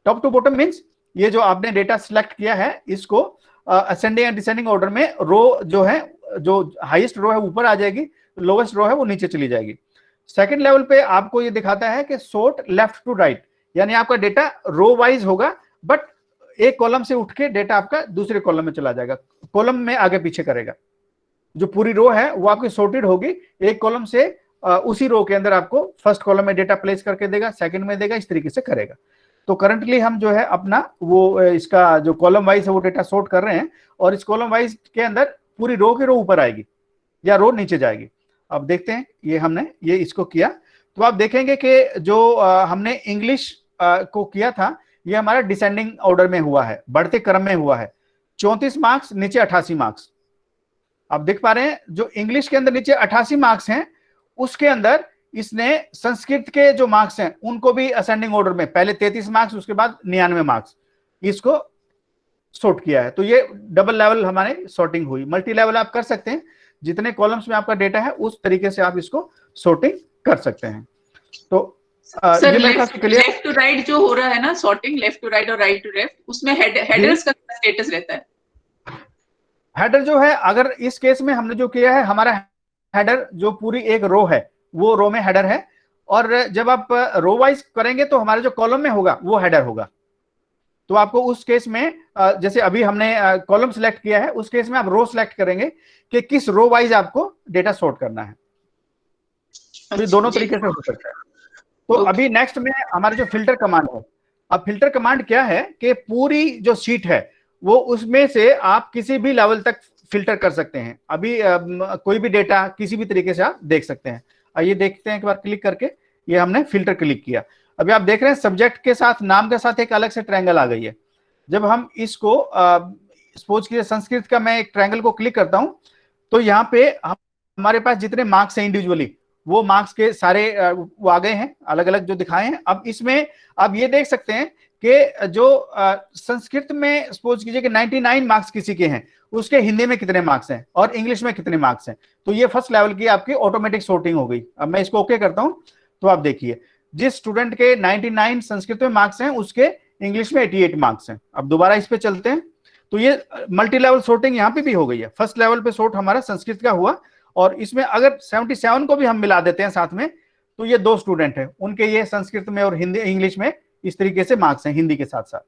Top to bottom means ये जो आपने डेटा सिलेक्ट किया है इसको असेंडिंग एंड डिसेंडिंग ऑर्डर में रो जो है, जो हाईएस्ट रो है ऊपर आ जाएगी, लोवेस्ट रो है वो नीचे चली जाएगी। सेकंड लेवल पे आपको ये दिखाता है कि सॉर्ट लेफ्ट टू राइट, यानी आपका डेटा रो वाइज होगा, बट एक कॉलम से उठ के डेटा आपका दूसरे कॉलम में चला जाएगा, कॉलम में आगे पीछे करेगा। जो पूरी रो है वो आपकी सॉर्टेड होगी, एक कॉलम से उसी रो के अंदर आपको फर्स्ट कॉलम में डेटा प्लेस करके देगा, सेकंड में देगा, इस तरीके से करेगा। तो करंटली हम जो है अपना वो इसका जो कॉलम वाइज है वो डेटा सॉर्ट कर रहे हैं, और इस कॉलम वाइज के अंदर पूरी रो की रो ऊपर आएगी या रो नीचे जाएगी। अब देखते हैं, ये हमने ये इसको किया तो आप देखेंगे कि जो हमने इंग्लिश को किया था ये हमारा डिसेंडिंग ऑर्डर में हुआ है, बढ़ते क्रम में हुआ है। 34 मार्क्स, नीचे 88 मार्क्स। आप देख पा रहे हैं जो इंग्लिश के अंदर नीचे 88 मार्क्स हैं, उसके अंदर इसने संस्कृत के जो मार्क्स हैं उनको भी असेंडिंग ऑर्डर में, पहले 33 मार्क्स उसके बाद 99 मार्क्स, इसको सॉर्ट किया है। तो ये डबल लेवल हमारे सॉर्टिंग हुई। मल्टी लेवल आप कर सकते हैं, जितने कॉलम्स में आपका डेटा है उस तरीके से आप इसको सॉर्टिंग कर सकते हैं। तो सर ये लेफ्ट टू राइट जो हो रहा है ना, सॉर्टिंग लेफ्ट टू राइट और राइट टू लेफ्ट, उसमें हेडर्स का स्टेटस रहता है। हेडर जो है, अगर इस केस में हमने जो किया है, हमारा हेडर जो पूरी एक रो है वो रो में हेडर है, और जब आप रो वाइज करेंगे तो हमारे जो कॉलम में होगा वो हेडर होगा। तो आपको उस केस में जैसे अभी हमने कॉलम सिलेक्ट किया है, उस केस में आप रो सिलेक्ट करेंगे कि किस रो वाइज आपको डेटा सॉर्ट करना है। तो दोनों तरीके से हो सकता है। तो अभी नेक्स्ट में हमारे जो फिल्टर कमांड है, अब फिल्टर कमांड क्या है कि पूरी जो शीट है वो उसमें से आप किसी भी लेवल तक फिल्टर कर सकते हैं। अभी कोई भी डेटा किसी भी तरीके से आप देख सकते हैं। आइए देखते हैं एक बार क्लिक करके, ये हमने फिल्टर क्लिक किया। अभी आप देख रहे हैं सब्जेक्ट के साथ, नाम के साथ एक अलग से ट्रायंगल आ गई है। जब हम इसको सपोज कीजिए संस्कृत का मैं एक ट्रायंगल को क्लिक करता हूं तो यहाँ पे हमारे पास जितने मार्क्स हैं इंडिविजुअली, वो मार्क्स के सारे वो आ गए हैं, अलग अलग जो दिखाए हैं। अब इसमें आप ये देख सकते हैं कि जो संस्कृत में सपोज कीजिए कि 99 मार्क्स किसी के हैं, उसके हिंदी में कितने मार्क्स हैं और इंग्लिश में कितने मार्क्स हैं। तो ये फर्स्ट लेवल की आपकी ऑटोमेटिक सॉर्टिंग हो गई। अब मैं इसको ओके करता हूं तो आप देखिए जिस स्टूडेंट के 99 संस्कृत में मार्क्स हैं उसके इंग्लिश में 88 मार्क्स हैं। अब दोबारा इस पे चलते हैं तो ये मल्टी लेवल सॉर्टिंग यहाँ पे भी हो गई है। फर्स्ट लेवल पे सॉर्ट हमारा संस्कृत का हुआ, और इसमें अगर 77 को भी हम मिला देते हैं साथ में तो ये 2 स्टूडेंट हैं, उनके ये संस्कृत में और हिंदी इंग्लिश में इस तरीके से मार्क्स हैं हिंदी के साथ साथ।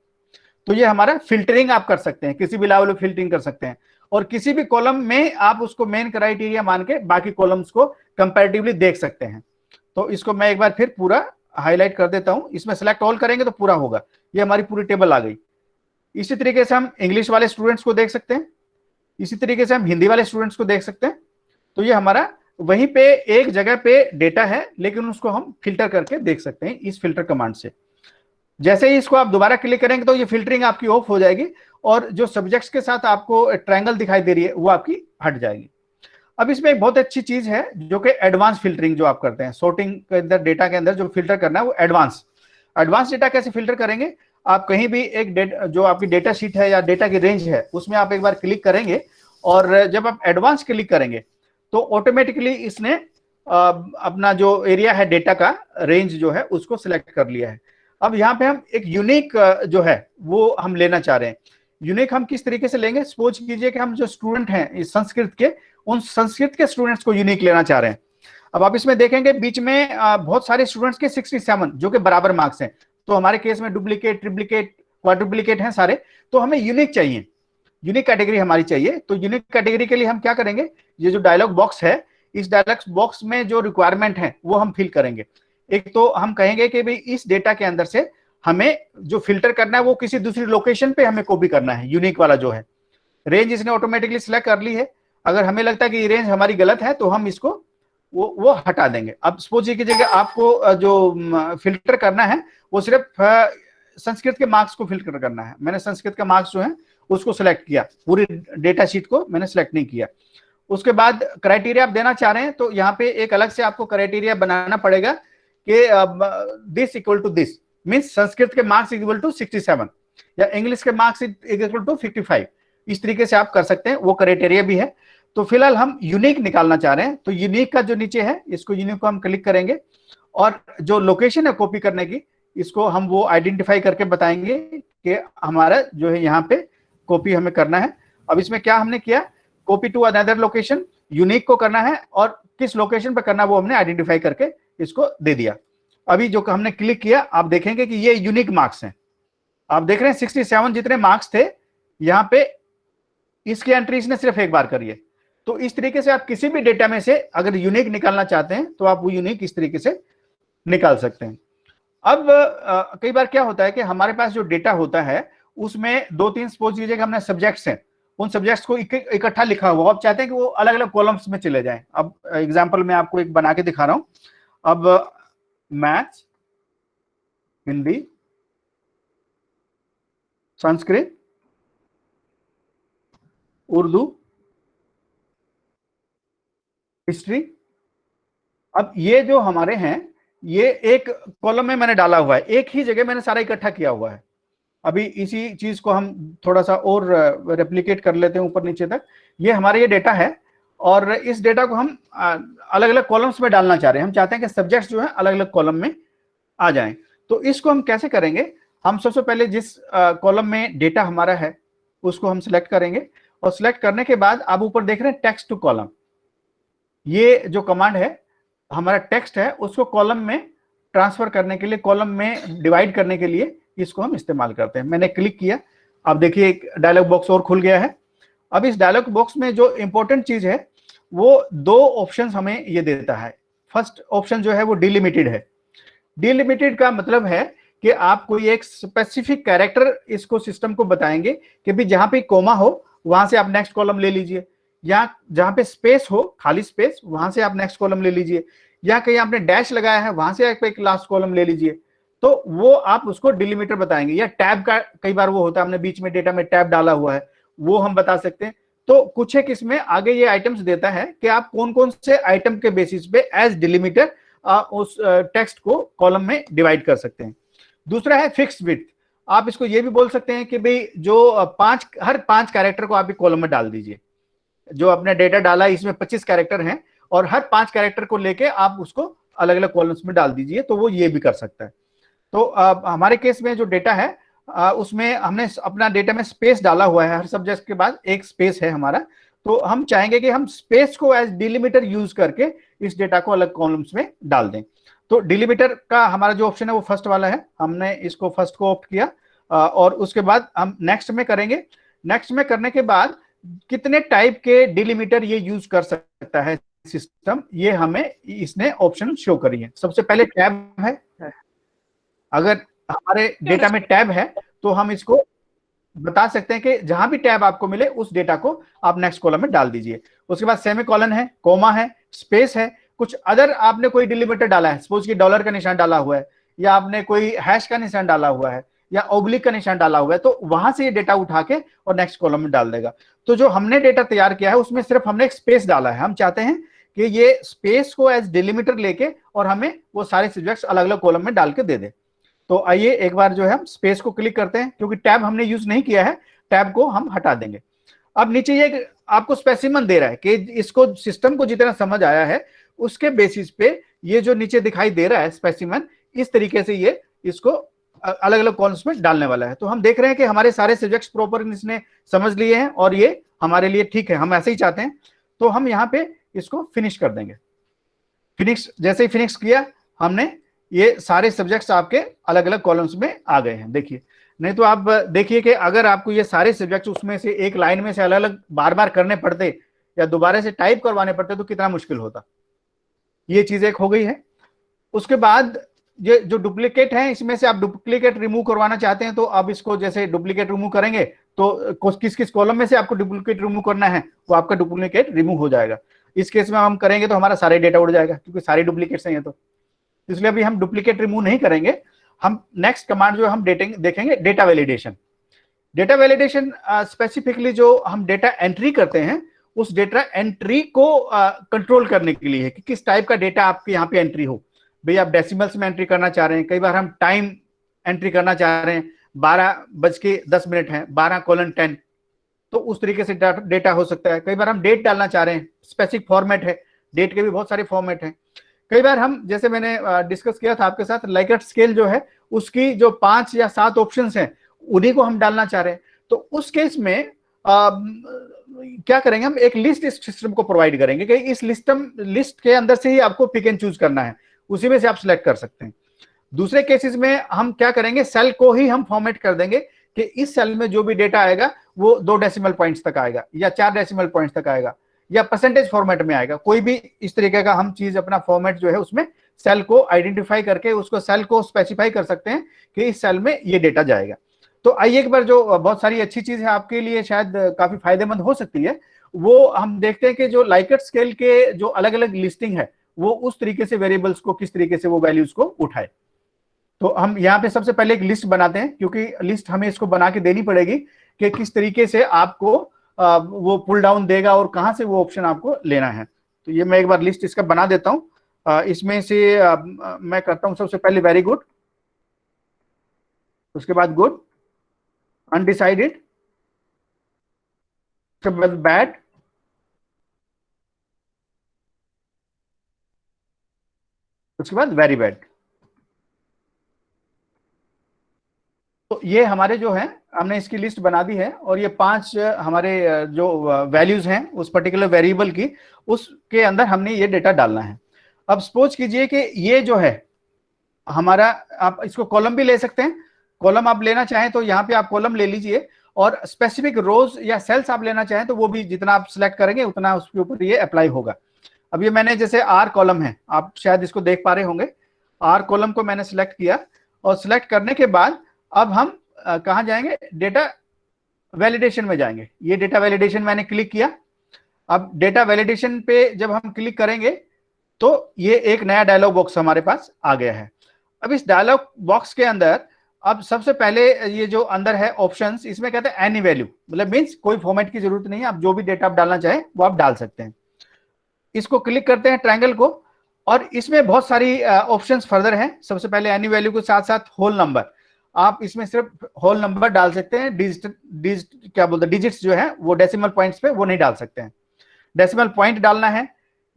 तो ये हमारा फिल्टरिंग आप कर सकते हैं, किसी भी लेवल पे फिल्टरिंग कर सकते हैं, और किसी भी कॉलम में आप उसको मेन क्राइटेरिया मान के बाकी कॉलम्स को कंपैरेटिवली देख सकते हैं। तो इसको मैं एक बार फिर पूरा हाईलाइट कर देता हूं, इसमें सेलेक्ट ऑल करेंगे तो पूरा होगा। ये हमारी पूरी टेबल आ गई। इसी तरीके से हम इंग्लिश वाले स्टूडेंट्स को देख सकते हैं, इसी तरीके से हम हिंदी वाले स्टूडेंट्स को देख सकते हैं। तो ये हमारा वहीं पे एक जगह पे डेटा है, लेकिन उसको हम फिल्टर करके देख सकते हैं इस फिल्टर कमांड से। जैसे ही इसको आप दोबारा क्लिक करेंगे तो ये फिल्टरिंग आपकी ऑफ हो जाएगी, और जो सब्जेक्ट्स के साथ आपको ट्रायंगल दिखाई दे रही है वो आपकी हट जाएगी। अब इसमें एक बहुत अच्छी चीज है जो कि एडवांस फिल्टरिंग जो आप करते हैं, सॉर्टिंग के अंदर डेटा के अंदर जो फिल्टर करना है वो एडवांस डेटा कैसे फिल्टर करेंगे। आप कहीं भी एक जो आपकी डेटा शीट है या डेटा की रेंज है उसमें आप एक बार क्लिक करेंगे, और जब आप एडवांस क्लिक करेंगे तो ऑटोमेटिकली इसने अपना जो एरिया है डेटा का रेंज जो है उसको सिलेक्ट कर लिया है। अब यहाँ पे हम एक यूनिक जो है वो हम लेना चाह रहे हैं। यूनिक हम किस तरीके से लेंगे? सपोज कीजिए कि हम जो स्टूडेंट हैं इस संस्कृत के, उन संस्कृत के स्टूडेंट्स को यूनिक लेना चाह रहे हैं। अब आप इसमें देखेंगे बीच में बहुत सारे स्टूडेंट्स के 67 जो कि बराबर मार्क्स हैं, तो हमारे केस में डुप्लीकेट, ट्रिप्लीकेट, क्वाड्रुप्लीकेट हैं सारे, तो हमें यूनिक चाहिए, यूनिक कैटेगरी हमारी चाहिए। तो यूनिक कैटेगरी के लिए हम क्या करेंगे, ये जो डायलॉग बॉक्स है, इस डायलॉग बॉक्स में जो रिक्वायरमेंट है वो हम फिल करेंगे। एक तो हम कहेंगे कि भाई इस डेटा के अंदर से हमें जो फिल्टर करना है वो किसी दूसरी लोकेशन पे हमें कॉपी करना है, यूनिक वाला जो है। रेंज इसने ऑटोमेटिकली सिलेक्ट कर ली है। अगर हमें लगता है कि ये रेंज हमारी गलत है तो हम इसको वो हटा देंगे। अब सपोज कीजिए कि आपको जो फिल्टर करना है वो सिर्फ संस्कृत के मार्क्स को फिल्टर करना है। मैंने संस्कृत का मार्क्स जो है उसको सिलेक्ट किया, पूरी डेटा शीट को मैंने सिलेक्ट नहीं किया। उसके बाद क्राइटेरिया आप देना चाह रहे हैं तो यहाँ पे एक अलग से आपको क्राइटेरिया बनाना पड़ेगा कि this equal to this, means Sanskrit के मार्क्स इक्वल टू 67 या इंग्लिश के मार्क्स इक्वल टू 55। इस तरीके से आप कर सकते हैं, वो क्राइटेरिया भी है। तो फिलहाल हम यूनिक निकालना चाह रहे हैं, तो यूनिक का जो नीचे है इसको यूनिक को हम क्लिक करेंगे और जो लोकेशन है कॉपी करने की इसको हम वो आइडेंटिफाई करके बताएंगे कि हमारा जो है यहाँ पे कॉपी हमें करना है। अब इसमें क्या हमने किया, copy to another location, unique को करना है और किस लोकेशन पे करना है वो हमने आइडेंटिफाई करके इसको दे दिया। अभी जो हमने क्लिक किया आप देखेंगे कि ये यूनिक मार्क्स हैं। आप देख रहे हैं 67 जितने मार्क्स थे यहाँ पे, इसकी एंट्री इसने सिर्फ एक बार करी है। तो इस तरीके से आप किसी भी डेटा में से अगर यूनिक निकालना चाहते हैं तो आप वो यूनिक इस तरीके से निकाल सकते हैं। अब कई बार क्या होता है कि हमारे पास जो डेटा होता है उसमें 2-3 सपोज कीजिए कि हमने सब्जेक्ट्स हैं, उन सब्जेक्ट्स को इकट्ठा लिखा हुआ, आप चाहते हैं कि वो अलग अलग कॉलम्स में चले जाएं। अब एग्जांपल मैं आपको एक बना के दिखा रहा हूं। अब मैथ्स, हिंदी, संस्कृत, उर्दू, हिस्ट्री। अब ये जो हमारे हैं ये एक कॉलम में मैंने डाला हुआ है, एक ही जगह मैंने सारा इकट्ठा किया हुआ है। अभी इसी चीज को हम थोड़ा सा और रेप्लिकेट कर लेते हैं ऊपर नीचे तक। ये हमारा ये डेटा है और इस डेटा को हम अलग अलग कॉलम्स में डालना चाह रहे हैं। हम चाहते हैं कि सब्जेक्ट्स जो है अलग अलग कॉलम में आ जाएं। तो इसको हम कैसे करेंगे, हम सबसे पहले जिस कॉलम में डेटा हमारा है उसको हम सिलेक्ट करेंगे और सिलेक्ट करने के बाद आप ऊपर देख रहे हैं टेक्स्ट टू कॉलम। ये जो कमांड है, हमारा टेक्स्ट है उसको कॉलम में ट्रांसफर करने के लिए, कॉलम में डिवाइड करने के लिए इसको हम इस्तेमाल करते हैं। मैंने क्लिक किया, आप देखिए एक डायलॉग बॉक्स और खुल गया है। अब इस डायलॉग बॉक्स में जो इंपॉर्टेंट चीज है वो 2 ऑप्शंस हमें ये देता है। फर्स्ट ऑप्शन जो है वो डिलिमिटेड है। डिलिमिटेड का मतलब है कि आप कोई एक स्पेसिफिक कैरेक्टर इसको सिस्टम को बताएंगे कि भी जहां पे कोमा हो वहां से आप नेक्स्ट कॉलम ले लीजिए, या जहां पे स्पेस हो, खाली स्पेस, वहां से आप नेक्स्ट कॉलम ले लीजिए, या कहीं आपने डैश लगाया है वहां से आप एक लास्ट कॉलम ले लीजिए। तो वो आप उसको डिलिमिटर बताएंगे। या टैब का कई बार वो होता है, हमने बीच में डेटा में टैब डाला हुआ है, वो हम बता सकते हैं। तो कुछ एक इसमें आगे ये आइटम्स देता है कि आप कौन कौन से आइटम के बेसिस पे एज डिलिमिटर उस टेक्स्ट को कॉलम में डिवाइड कर सकते हैं। दूसरा है फिक्स्ड विड्थ। आप इसको ये भी बोल सकते हैं कि भाई जो हर 5 कैरेक्टर को आप एक कॉलम में डाल दीजिए। जो आपने डेटा डाला है इसमें 25 कैरेक्टर हैं और हर 5 कैरेक्टर को लेके आप उसको अलग अलग कॉलम्स में डाल दीजिए, तो वो ये भी कर सकता है। तो हमारे केस में जो डेटा है उसमें हमने अपना डेटा में स्पेस डाला हुआ है, हर सब्जेक्ट के बाद एक स्पेस है हमारा। तो हम चाहेंगे कि हम स्पेस को एज डिलिमिटर यूज करके इस डेटा को अलग कॉलम्स में डाल दें। तो डिलिमिटर का हमारा जो ऑप्शन है वो फर्स्ट वाला है, हमने इसको फर्स्ट को ऑप्ट किया और उसके बाद हम नेक्स्ट में करेंगे। नेक्स्ट में करने के बाद कितने टाइप के डिलिमिटर ये यूज कर सकता है सिस्टम, ये हमें इसने ऑप्शन शो करी है। सबसे पहले टैब है, अगर हमारे डेटा में टैब है तो हम इसको बता सकते हैं कि जहां भी टैब आपको मिले उस डेटा को आप नेक्स्ट कॉलम में डाल दीजिए। उसके बाद सेमीकोलन है, कोमा है, स्पेस है, कुछ अदर आपने कोई डिलिमिटर डाला है, सपोज कि डॉलर का निशान डाला हुआ है, या आपने कोई हैश का निशान डाला हुआ है, या ओब्लिक का निशान डाला हुआ है, तो वहां से ये डेटा उठा के और नेक्स्ट कॉलम में डाल देगा। तो जो हमने डेटा तैयार किया है उसमें सिर्फ हमने एक स्पेस डाला है। हम चाहते हैं कि ये स्पेस को एज डिलिमिटर लेके और हमें वो सारे सब्जेक्ट्स अलग अलग कॉलम में डाल के दे दे। तो आइए एक बार जो है हम स्पेस को क्लिक करते हैं, क्योंकि टैब हमने यूज नहीं किया है, टैब को हम हटा देंगे। अब नीचे ये आपको स्पेसिमन दे रहा है कि इसको सिस्टम को जितना समझ आया है उसके बेसिस पे ये जो नीचे दिखाई दे रहा है स्पेसिमन, इस तरीके से ये इसको अलग अलग कॉलम्स में डालने वाला है। तो हम देख रहे हैं कि हमारे सारे सब्जेक्ट्स प्रॉपर इसने समझ लिए हैं और ये हमारे लिए ठीक है, हम ऐसे ही चाहते हैं। तो हम यहाँ पे इसको फिनिश कर देंगे। फिनिश जैसे ही फिनिश किया हमने, ये सारे सब्जेक्ट्स आपके अलग अलग कॉलम्स में आ गए हैं। देखिए, नहीं तो आप देखिए कि अगर आपको ये सारे सब्जेक्ट्स उसमें से एक लाइन में से अलग अलग बार बार करने पड़ते या दोबारा से टाइप करवाने पड़ते तो कितना मुश्किल होता। ये चीज एक हो गई है। उसके बाद ये जो डुप्लीकेट है, इसमें से आप डुप्लीकेट रिमूव करवाना चाहते हैं तो अब इसको जैसे डुप्लीकेट रिमूव करेंगे तो किस किस कॉलम में से आपको डुप्लीकेट रिमूव करना है वो आपका डुप्लीकेट रिमूव हो जाएगा। इस केस में हम करेंगे तो हमारा सारे डेटा उड़ जाएगा, क्योंकि सारे डुप्लीकेट्स हैं ये तो, इसलिए अभी हम डुप्लीकेट रिमूव नहीं करेंगे। हम नेक्स्ट कमांड जो हम देखेंगे data validation. Data validation specifically जो हम डेटा एंट्री करते हैं उस डेटा एंट्री को कंट्रोल करने के लिए है कि किस टाइप का डेटा आपके यहाँ पे एंट्री हो। भाई आप डेसिमल्स में एंट्री करना चाह रहे हैं, कई बार हम टाइम एंट्री करना चाह रहे हैं, 12:10 है, 12:10, तो उस तरीके से डेटा हो सकता है। कई बार हम डेट डालना चाह रहे हैं, स्पेसिफिक फॉर्मेट है, डेट के भी बहुत सारे फॉर्मेट हैं। कई बार हम, जैसे मैंने डिस्कस किया था आपके साथ, लाइकर्ट स्केल जो है उसकी जो 5 या 7 ऑप्शंस हैं उन्हीं को हम डालना चाह रहे हैं। तो उस केस में क्या करेंगे, हम एक लिस्ट इस सिस्टम को प्रोवाइड करेंगे कि इस लिस्ट के अंदर से ही आपको पिक एंड चूज करना है, उसी में से आप सिलेक्ट कर सकते हैं। दूसरे केसेस में हम क्या करेंगे, सेल को ही हम फॉर्मेट कर देंगे कि इस सेल में जो भी डेटा आएगा वो 2 डेसिमल पॉइंट्स तक आएगा या 4 डेसिमल पॉइंट्स तक आएगा या परसेंटेज फॉर्मेट में आएगा। कोई भी इस तरीके का हम चीज अपना फॉर्मेट जो है उसमें सेल को आइडेंटिफाई करके उसको सेल को स्पेसिफाई कर सकते हैं कि इस सेल में ये डेटा जाएगा। तो आइए एक बार, जो बहुत सारी अच्छी चीज है आपके लिए शायद काफी फायदेमंद हो सकती है, वो हम देखते हैं कि जो लाइकर्ट स्केल के जो अलग अलग लिस्टिंग है वो उस तरीके से वेरिएबल्स को किस तरीके से वो वैल्यूज को उठाए। तो हम यहाँ पे सबसे पहले एक लिस्ट बनाते हैं, क्योंकि लिस्ट हमें इसको बना के देनी पड़ेगी कि किस तरीके से आपको वो पुल डाउन देगा और कहां से वो ऑप्शन आपको लेना है। तो ये मैं एक बार लिस्ट इसका बना देता हूं। इसमें से मैं करता हूं सबसे पहले वेरी गुड, उसके बाद गुड, अनडिसाइडेड, उसके बाद बैड, उसके बाद वेरी बैड। तो ये हमारे जो है, हमने इसकी लिस्ट बना दी है और ये 5 हमारे जो वैल्यूज हैं उस पर्टिकुलर वेरिएबल की, उसके अंदर हमने ये डेटा डालना है। अब सपोज कीजिए कि ये जो है हमारा, आप इसको कॉलम भी ले सकते हैं, कॉलम आप लेना चाहें तो यहाँ पे आप कॉलम ले लीजिए, और स्पेसिफिक रोज या सेल्स आप लेना चाहें तो वो भी जितना आप सिलेक्ट करेंगे उतना उसके ऊपर ये अप्लाई होगा। अब ये मैंने, जैसे आर कॉलम है, आप शायद इसको देख पा रहे होंगे, आर कॉलम को मैंने सिलेक्ट किया और सिलेक्ट करने के बाद अब हम कहाँ जाएंगे, डेटा वैलिडेशन में जाएंगे। ये डेटा वैलिडेशन मैंने क्लिक किया। अब डेटा वैलिडेशन पे जब हम क्लिक करेंगे तो ये एक नया डायलॉग बॉक्स हमारे पास आ गया है। अब इस डायलॉग बॉक्स के अंदर अब सबसे पहले ये जो अंदर है ऑप्शंस, इसमें कहते हैं एनी वैल्यू, मतलब मीन्स कोई फॉर्मेट की जरूरत नहीं है, आप जो भी डेटा आप डालना चाहें वो आप डाल सकते हैं। इसको क्लिक करते हैं ट्रायंगल को, और इसमें बहुत सारी ऑप्शंस फर्दर हैं। सबसे पहले एनी वैल्यू के साथ साथ होल नंबर, आप इसमें सिर्फ होल नंबर डाल सकते हैं, डिजिट्स जो है वो डेसिमल पॉइंट्स पे वो नहीं डाल सकते हैं। डेसिमल पॉइंट डालना है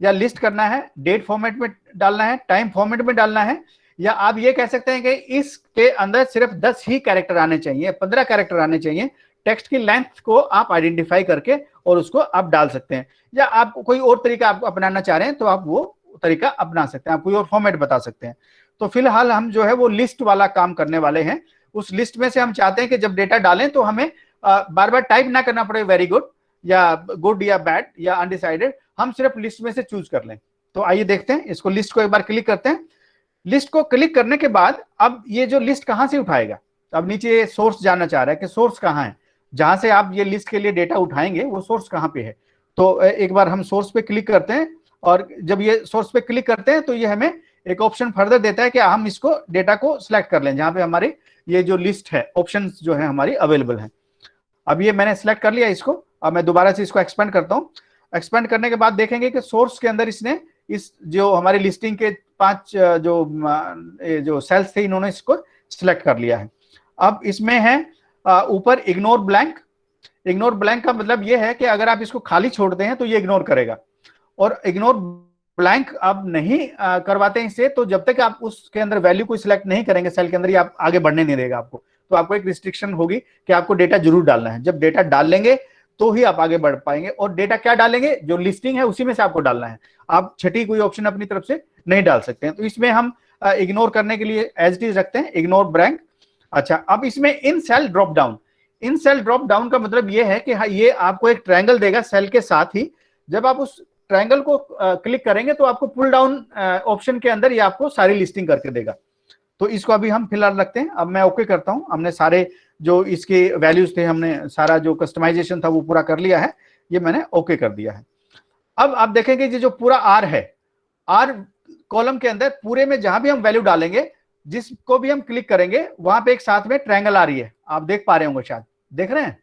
या लिस्ट करना है, डेट फॉर्मेट में डालना है, टाइम फॉर्मेट में डालना है, या आप ये कह सकते हैं कि इसके अंदर सिर्फ 10 ही कैरेक्टर आने चाहिए, 15 कैरेक्टर आने चाहिए। टेक्स्ट की लेंथ को आप आइडेंटिफाई करके और उसको आप डाल सकते हैं, या आप कोई और तरीका आप अपनाना चाह रहे हैं तो आप वो तरीका अपना सकते हैं, आप कोई और फॉर्मेट बता सकते हैं। तो फिलहाल हम जो है वो लिस्ट वाला काम करने वाले हैं। उस लिस्ट में से हम चाहते हैं कि जब डेटा डालें तो हमें बार बार टाइप ना करना पड़े वेरी गुड या गुड या बैड या अनडिसाइडेड, हम सिर्फ लिस्ट में से चूज कर लें। तो आइए देखते हैं, इसको लिस्ट को एक बार क्लिक करते हैं। लिस्ट को क्लिक करने के बाद अब ये जो लिस्ट कहां से उठाएगा, अब नीचे सोर्स जानना चाह रहा है कि सोर्स कहां है, जहां से आप ये लिस्ट के लिए डेटा उठाएंगे वो सोर्स कहां पे है। तो एक बार हम सोर्स पे क्लिक करते हैं, और जब ये सोर्स पे क्लिक करते हैं तो ये हमें एक ऑप्शन फर्दर देता है कि हम इसको डेटा को सिलेक्ट कर लें, जहां पे हमारी ये जो लिस्ट है, ऑप्शंस जो है हमारी अवेलेबल है। अब ये मैंने सिलेक्ट कर लिया इसको। अब मैं दोबारा से इसको एक्सपेंड करता हूँ। एक्सपेंड करने के बाद देखेंगे कि सोर्स के अंदर इसने इस जो हमारी लिस्टिंग के 5 जो सेल्स थे, इन्होंने इसको सिलेक्ट कर लिया है। अब इसमें है ऊपर इग्नोर ब्लैंक। इग्नोर ब्लैंक का मतलब ये है कि अगर आप इसको खाली छोड़ते हैं तो ये इग्नोर करेगा, और इग्नोर ब्लैंक आप नहीं करवाते हैं इससे, तो जब तक आप उसके अंदर वैल्यू को सिलेक्ट नहीं करेंगे सेल के अंदर, ये आप आगे बढ़ने नहीं देगा आपको। तो आपको एक रिस्ट्रिक्शन होगी कि आपको डेटा जरूर डालना है। जब डेटा डाल लेंगे तो ही आप आगे बढ़ पाएंगे। और डेटा क्या डालेंगे, जो लिस्टिंग है उसी में से आपको डालना है, आप छठी कोई ऑप्शन अपनी तरफ से नहीं डाल सकते हैं। तो इसमें हम इग्नोर करने के लिए एज इट इज रखते हैं इग्नोर ब्लैंक। अच्छा, अब इसमें इन सेल ड्रॉप डाउन। इन सेल ड्रॉप डाउन का मतलब ये है कि ये आपको एक ट्रायंगल देगा सेल के साथ ही। जब आप उस ट्रायंगल को क्लिक करेंगे तो आपको पुल डाउन ऑप्शन के अंदर ये आपको सारी लिस्टिंग करके देगा। तो इसको अभी हम फिलहाल रखते हैं। अब मैं ओके करता हूं। हमने सारे जो इसके वैल्यूज थे, हमने सारा जो कस्टमाइजेशन था वो पूरा कर लिया है। ये मैंने ओके कर दिया है। अब आप देखेंगे ये जो पूरा आर है, आर कॉलम के अंदर पूरे में जहां भी हम वैल्यू डालेंगे, जिसको भी हम क्लिक करेंगे वहां पे एक साथ में ट्रायंगल आ रही है। आप देख पा रहे होंगे, शायद देख रहे हैं।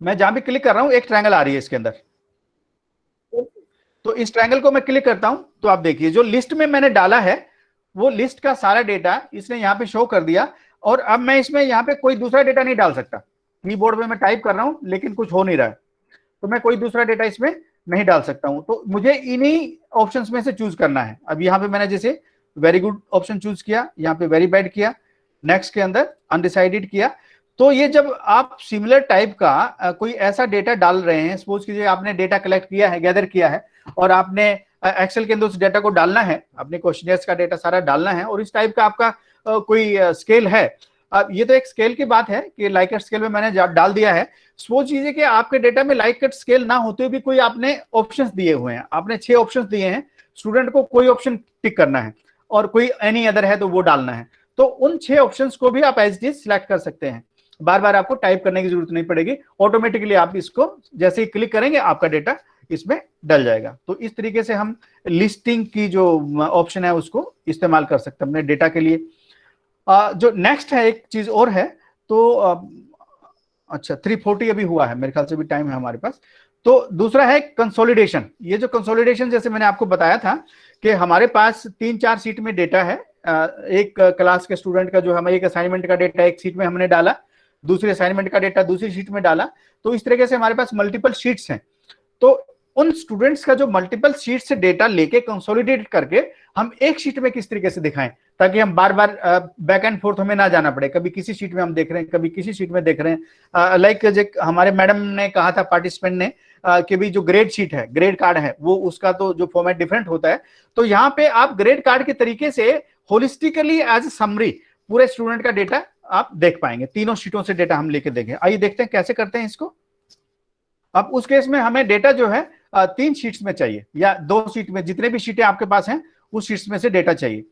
मैं जहां भी क्लिक कर रहा हूं एक ट्रायंगल आ रही है इसके अंदर। तो इस ट्रायंगल को मैं क्लिक करता हूं तो आप देखिए जो लिस्ट में मैंने डाला है वो लिस्ट का सारा डेटा इसने यहां पे शो कर दिया। और अब मैं इसमें यहां पे कोई दूसरा डेटा नहीं डाल सकता। कीबोर्ड में मैं टाइप कर रहा हूं लेकिन कुछ हो नहीं रहा है, तो मैं कोई दूसरा डेटा इसमें नहीं डाल सकता हूं। तो मुझे इन्हीं ऑप्शंस में से चूज करना है। अब यहां पे मैंने जैसे वेरी गुड ऑप्शन चूज किया, यहां पे वेरी बैड किया, नेक्स्ट के अंदर अनडिसाइडेड किया। तो ये जब आप सिमिलर टाइप का कोई ऐसा डेटा डाल रहे हैं, सपोज कीजिए आपने डेटा कलेक्ट किया है, गैदर किया है, और आपने एक्सेल के अंदर उस डेटा को डालना है, अपने क्वेश्चनियर्स का डेटा सारा डालना है, और इस टाइप का आपका कोई स्केल है। अब ये तो एक स्केल की बात है कि लाइकेट स्केल में मैंने डाल दिया है। सपोज कीजिए कि आपके डेटा में लाइकेट स्केल ना होते हुए भी कोई आपने ऑप्शंस दिए हुए हैं, आपने 6 ऑप्शंस दिए हैं, स्टूडेंट को कोई ऑप्शन टिक करना है और कोई एनी अदर है तो वो डालना है। तो उन 6 ऑप्शंस को भी आप एज इट इज सिलेक्ट कर सकते हैं। बार बार आपको टाइप करने की जरूरत नहीं पड़ेगी, ऑटोमेटिकली आप इसको जैसे ही क्लिक करेंगे आपका डेटा इसमें डल जाएगा। तो इस तरीके से हम लिस्टिंग की जो ऑप्शन है उसको इस्तेमाल कर सकते हैं अपने डेटा के लिए। जो नेक्स्ट है एक चीज और है, तो अच्छा 340 अभी हुआ है, मेरे ख्याल से भी टाइम है हमारे पास। तो दूसरा है कंसोलिडेशन। ये जो कंसोलिडेशन जैसे मैंने आपको बताया था कि हमारे पास 3-4 सीट में डेटा है। एक क्लास के स्टूडेंट का जो हमें एक असाइनमेंट का डेटा एक सीट में हमने डाला, दूसरे असाइनमेंट का डेटा दूसरी शीट में डाला। तो इस तरीके से हमारे पास मल्टीपल शीट्स हैं। तो उन स्टूडेंट्स का जो मल्टीपल शीट से डेटा लेके कंसोलिडेट करके हम एक शीट में किस तरीके से दिखाएं, ताकि हम बार बार बैक एंड फोर्थ हमें ना जाना पड़े। कभी किसी शीट में हम देख रहे हैं, कभी किसी शीट में देख रहे हैं। लाइक हमारे मैडम ने कहा था, पार्टिसिपेंट ने, कि भी जो ग्रेड शीट है, ग्रेड कार्ड है, वो उसका तो जो फॉर्मेट डिफरेंट होता है। तो यहाँ पे आप ग्रेड कार्ड के तरीके से होलिस्टिकली एज समरी पूरे स्टूडेंट का डेटा आप देख पाएंगे। तीनों शीटों से डेटा हम लेके देखें। आइए देखते हैं कैसे करते हैं इसको। अब उस केस में हमें डेटा जो है 3 शीट्स में चाहिए या 2 शीट में, जितने भी शीटें आपके पास हैं उस शीट्स में से डेटा चाहिए।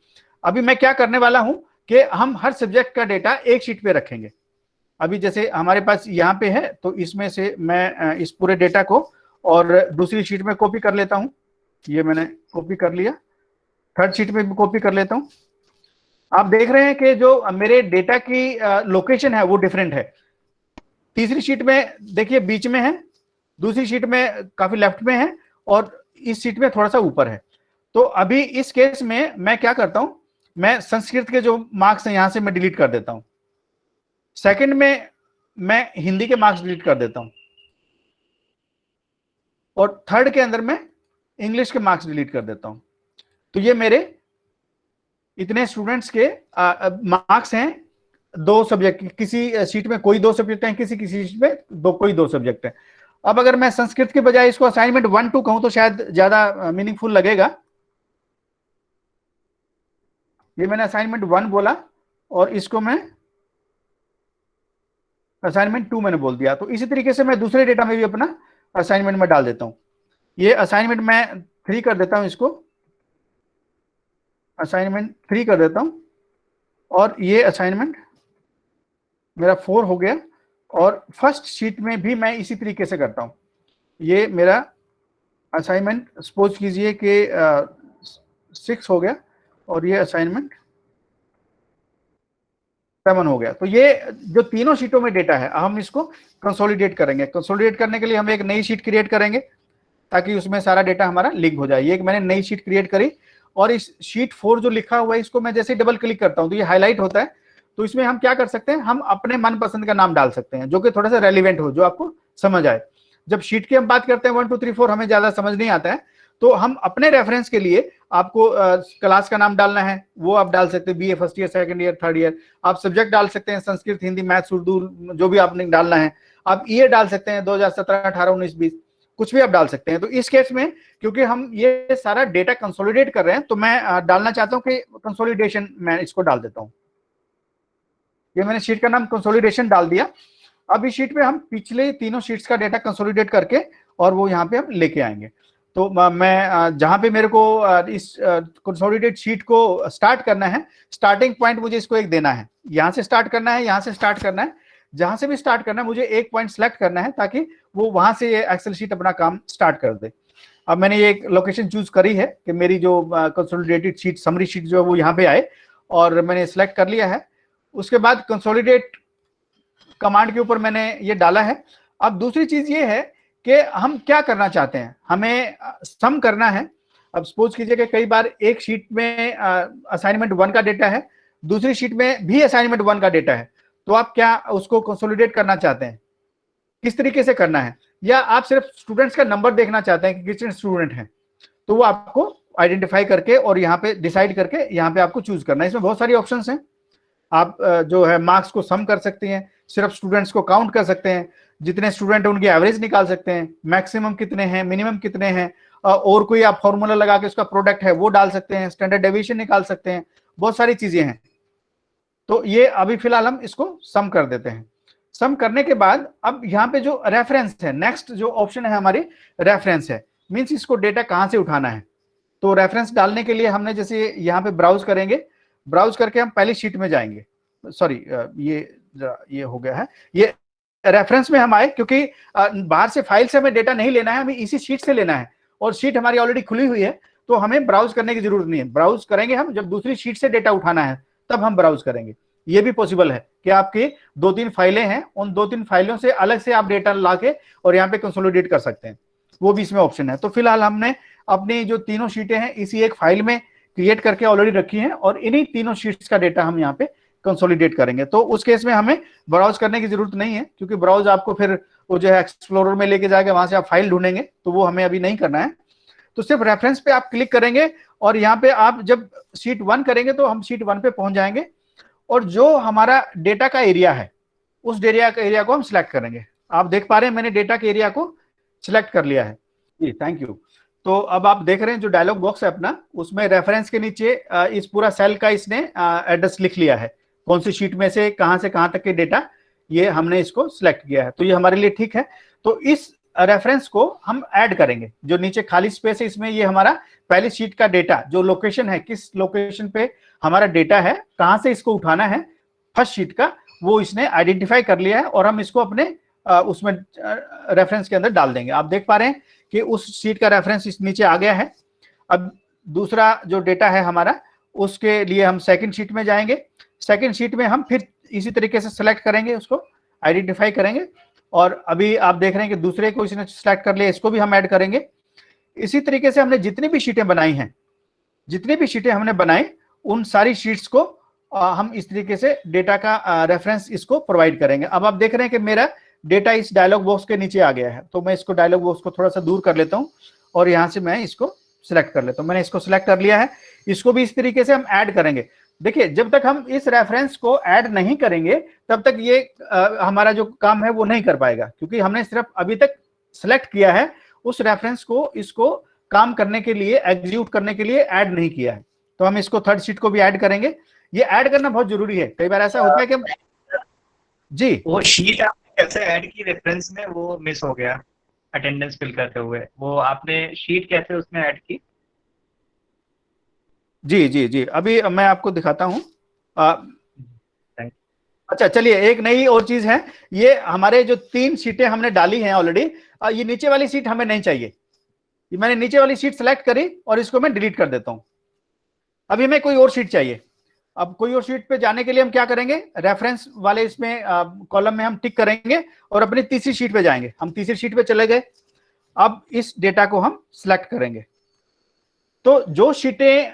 अभी मैं क्या करने वाला हूं कि हम हर सब्जेक्ट का डेटा एक शीट पे रखेंगे। अभी जैसे हमारे पास यहाँ पे है, तो इसमें से मैं इस पूरे डेटा को और दूसरी शीट में कॉपी कर लेता हूं। ये मैंने कॉपी कर लिया, थर्ड शीट में भी कॉपी कर लेता हूं। आप देख रहे हैं कि जो मेरे डेटा की लोकेशन है वो डिफरेंट है। तीसरी शीट में देखिए बीच में है, दूसरी शीट में काफी लेफ्ट में है, और इस शीट में थोड़ा सा ऊपर है। तो अभी इस केस में मैं क्या करता हूं, मैं संस्कृत के जो मार्क्स हैं यहां से मैं डिलीट कर देता हूं। सेकंड में मैं हिंदी के मार्क्स डिलीट कर देता हूं, और थर्ड के अंदर मैं इंग्लिश के मार्क्स डिलीट कर देता हूं। तो ये मेरे इतने स्टूडेंट्स के मार्क्स हैं 2 सब्जेक्ट। किसी शीट में कोई 2 सब्जेक्ट हैं, किसी शीट में कोई 2 सब्जेक्ट है। अब अगर मैं संस्कृत के बजाय इसको असाइनमेंट 1-2 कहूं तो शायद ज्यादा मीनिंगफुल लगेगा। ये मैंने असाइनमेंट 1 बोला और इसको मैं असाइनमेंट 2 मैंने बोल दिया। तो इसी तरीके से मैं दूसरे डेटा में भी अपना असाइनमेंट में डाल देता हूं। ये असाइनमेंट मैं 3 कर देता हूं, इसको असाइनमेंट 3 कर देता हूं, और ये असाइनमेंट मेरा 4 हो गया। और फर्स्ट शीट में भी मैं इसी तरीके से करता हूं। ये मेरा असाइनमेंट सपोज कीजिए कि 6 हो गया, और ये असाइनमेंट 7 हो गया। तो ये जो तीनों शीटों में डेटा है, हम इसको कंसोलिडेट करेंगे। कंसोलिडेट करने के लिए हम एक नई शीट क्रिएट करेंगे ताकि उसमें सारा डेटा हमारा लिंक हो जाए। ये एक मैंने नई शीट क्रिएट करी, और इस शीट 4 जो लिखा हुआ है इसको मैं जैसे डबल क्लिक करता हूं तो ये हाईलाइट होता है। तो इसमें हम क्या कर सकते हैं, हम अपने मनपसंद का नाम डाल सकते हैं जो कि थोड़ा सा रेलिवेंट हो, जो आपको समझ आए। जब शीट की हम बात करते हैं 1 2 3 4 हमें ज्यादा समझ नहीं आता है, तो हम अपने रेफरेंस के लिए आपको क्लास का नाम डालना है वो आप डाल सकते हैं, BA first year, second year, third year. आप सब्जेक्ट डाल सकते हैं संस्कृत, हिंदी, मैथ्स, उर्दू, जो भी आपने डालना है। आप ईयर डाल सकते हैं 2017, 18, 19, 20, कुछ भी आप डाल सकते हैं। तो इस केस में क्योंकि हम ये सारा डेटा कंसोलिडेट कर रहे हैं तो मैं डालना चाहता हूं कि कंसोलिडेशन, मैं इसको डाल देता हूं। ये मैंने शीट का नाम कंसोलिडेशन डाल दिया। अब इस शीट में हम पिछले तीनों शीट्स का डेटा कंसोलिडेट करके और वो यहाँ पे हम लेके आएंगे। तो मैं जहां पे मेरे को इस कंसोलिडेट शीट को स्टार्ट करना है, स्टार्टिंग पॉइंट मुझे इसको एक देना है, यहाँ से स्टार्ट करना है, यहाँ से स्टार्ट करना है, जहां से भी स्टार्ट करना है मुझे एक पॉइंट सेलेक्ट करना है ताकि वो वहां से ये एक्सेल शीट अपना काम स्टार्ट कर दे। अब मैंने ये एक लोकेशन चूज करी है कि मेरी जो कंसोलिडेटेड शीट, समरी शीट जो है वो यहाँ पे आए, और मैंने सिलेक्ट कर लिया है। उसके बाद कंसोलिडेट कमांड के ऊपर मैंने ये डाला है। अब दूसरी चीज ये है कि हम क्या करना चाहते हैं, हमें सम करना है। अब सपोज कीजिए कि कई बार एक शीट में असाइनमेंट 1 का डेटा है, दूसरी शीट में भी असाइनमेंट 1 का डेटा है, तो आप क्या उसको कंसोलिडेट करना चाहते हैं, किस तरीके से करना है, या आप सिर्फ स्टूडेंट्स का नंबर देखना चाहते हैं कि कितने स्टूडेंट हैं, तो वो आपको आइडेंटिफाई करके और यहाँ पे डिसाइड करके यहाँ पे आपको चूज करना है। इसमें बहुत सारी ऑप्शंस हैं। आप जो है मार्क्स को सम कर सकते हैं, सिर्फ स्टूडेंट्स को काउंट कर सकते हैं, जितने स्टूडेंट हैं उनकी एवरेज निकाल सकते हैं, मैक्सिमम कितने हैं, मिनिमम कितने हैं, और कोई आप फॉर्मूला लगा के उसका प्रोडक्ट है वो डाल सकते हैं, स्टैंडर्ड डेविएशन निकाल सकते हैं, बहुत सारी चीजें हैं। तो ये अभी फिलहाल हम इसको सम कर देते हैं। सम करने के बाद अब यहाँ पे जो रेफरेंस है, नेक्स्ट जो ऑप्शन है हमारी रेफरेंस है, मींस इसको डेटा कहाँ से उठाना है। तो रेफरेंस डालने के लिए हमने जैसे यहाँ पे ब्राउज करेंगे, ब्राउज करके हम पहली शीट में जाएंगे। सॉरी, ये हो गया है, ये रेफरेंस में हम आए क्योंकि बाहर से फाइल से हमें डेटा नहीं लेना है, हमें इसी शीट से लेना है, और शीट हमारी ऑलरेडी खुली हुई है तो हमें ब्राउज करने की जरूरत नहीं है। ब्राउज करेंगे हम जब दूसरी शीट से डेटा उठाना है तब हम ब्राउज करेंगे। ये भी पॉसिबल है कि आपकी 2-3 फाइलें हैं, उन 2-3 फाइलों से अलग से आप डेटा लाके और यहाँ पे कंसोलिडेट कर सकते हैं, वो भी इसमें ऑप्शन है। तो फिलहाल हमने अपनी जो तीनों शीटें हैं इसी एक फाइल में क्रिएट करके ऑलरेडी रखी हैं, और इन्हीं तीनों शीट्स का डेटा हम यहाँ पे कंसोलिडेट करेंगे। तो उस केस में हमें ब्राउज करने की जरूरत नहीं है, क्योंकि ब्राउज आपको फिर वो जो है एक्सप्लोरर में लेके जाएगा, वहां से आप फाइल ढूंढेंगे, तो वो हमें अभी नहीं करना है। तो सिर्फ रेफरेंस पे आप क्लिक करेंगे और यहाँ पे आप जब शीट 1 करेंगे तो हम शीट 1 पे पहुंच जाएंगे, और जो हमारा डेटा का एरिया है उस एरिया को हम सिलेक्ट करेंगे। आप देख पा रहे हैं मैंने डेटा के एरिया को सिलेक्ट कर लिया है जी, थैंक यू। तो अब आप देख रहे हैं जो डायलॉग बॉक्स है अपना, उसमें रेफरेंस के नीचे इस पूरा सेल का इसने एड्रेस लिख लिया है, कौन सी शीट में से कहां तक के डेटा ये हमने इसको सिलेक्ट किया है, तो ये हमारे लिए ठीक है। तो इस रेफरेंस को हम ऐड करेंगे, जो नीचे खाली स्पेस है इसमें ये हमारा पहली शीट का डेटा, जो लोकेशन है, किस लोकेशन पे हमारा डेटा है, कहां से इसको उठाना है फर्स्ट शीट का, वो इसने आइडेंटिफाई कर लिया है, और हम इसको अपने उसमें रेफरेंस के अंदर डाल देंगे। आप देख पा रहे हैं कि उस शीट का रेफरेंस इस नीचे आ गया है। अब दूसरा जो डेटा है हमारा, उसके लिए हम सेकंड शीट में जाएंगे। सेकंड शीट में हम फिर इसी तरीके से सेलेक्ट करेंगे, उसको आइडेंटिफाई करेंगे, और अभी आप देख रहे हैं कि दूसरे को इसने सेलेक्ट कर लिया, इसको भी हम ऐड करेंगे। इसी तरीके से हमने जितनी भी शीटें बनाई हैं, जितनी भी शीटें हमने बनाई, उन सारी शीट्स को हम इस तरीके से डेटा का रेफरेंस इसको प्रोवाइड करेंगे। अब आप देख रहे हैं कि मेरा डेटा इस डायलॉग बॉक्स के नीचे आ गया है, तो मैं इसको डायलॉग बॉक्स को थोड़ा सा दूर कर लेता हूं और यहां से मैं इसको सिलेक्ट कर लेता हूं। मैंने इसको सिलेक्ट कर लिया है, इसको भी इस तरीके से हम ऐड करेंगे। देखिए, जब तक हम इस रेफरेंस को ऐड नहीं करेंगे तब तक ये हमारा जो काम है वो नहीं कर पाएगा, क्योंकि हमने सिर्फ अभी तक सिलेक्ट किया है, उस रेफरेंस को इसको काम करने के लिए, एग्जीक्यूट करने के लिए ऐड नहीं किया है। तो हम इसको थर्ड शीट को भी ऐड करेंगे। ये ऐड करना बहुत जरूरी है, कई बार ऐसा होता है कि जी वो शीट आपने कैसे ऐड की रेफरेंस में, वो मिस हो गया अटेंडेंस फिल करते हुए। वो आपने शीट कैसे उसमें ऐड की? जी जी जी, अभी मैं आपको दिखाता हूं। अच्छा, चलिए, एक नई और चीज है, ये हमारे जो 3 शीटें हमने डाली हैं ऑलरेडी, ये नीचे वाली शीट हमें नहीं चाहिए। मैंने नीचे वाली शीट सेलेक्ट करी और इसको मैं डिलीट कर देता हूं। अभी हमें कोई और शीट चाहिए। अब कोई और शीट पे जाने के लिए हम क्या करेंगे, रेफरेंस वाले इसमें कॉलम में हम टिक करेंगे और अपनी तीसरी शीट पे जाएंगे। हम तीसरी शीट पे चले गए। अब इस डेटा को हम सिलेक्ट करेंगे। तो जो शीटें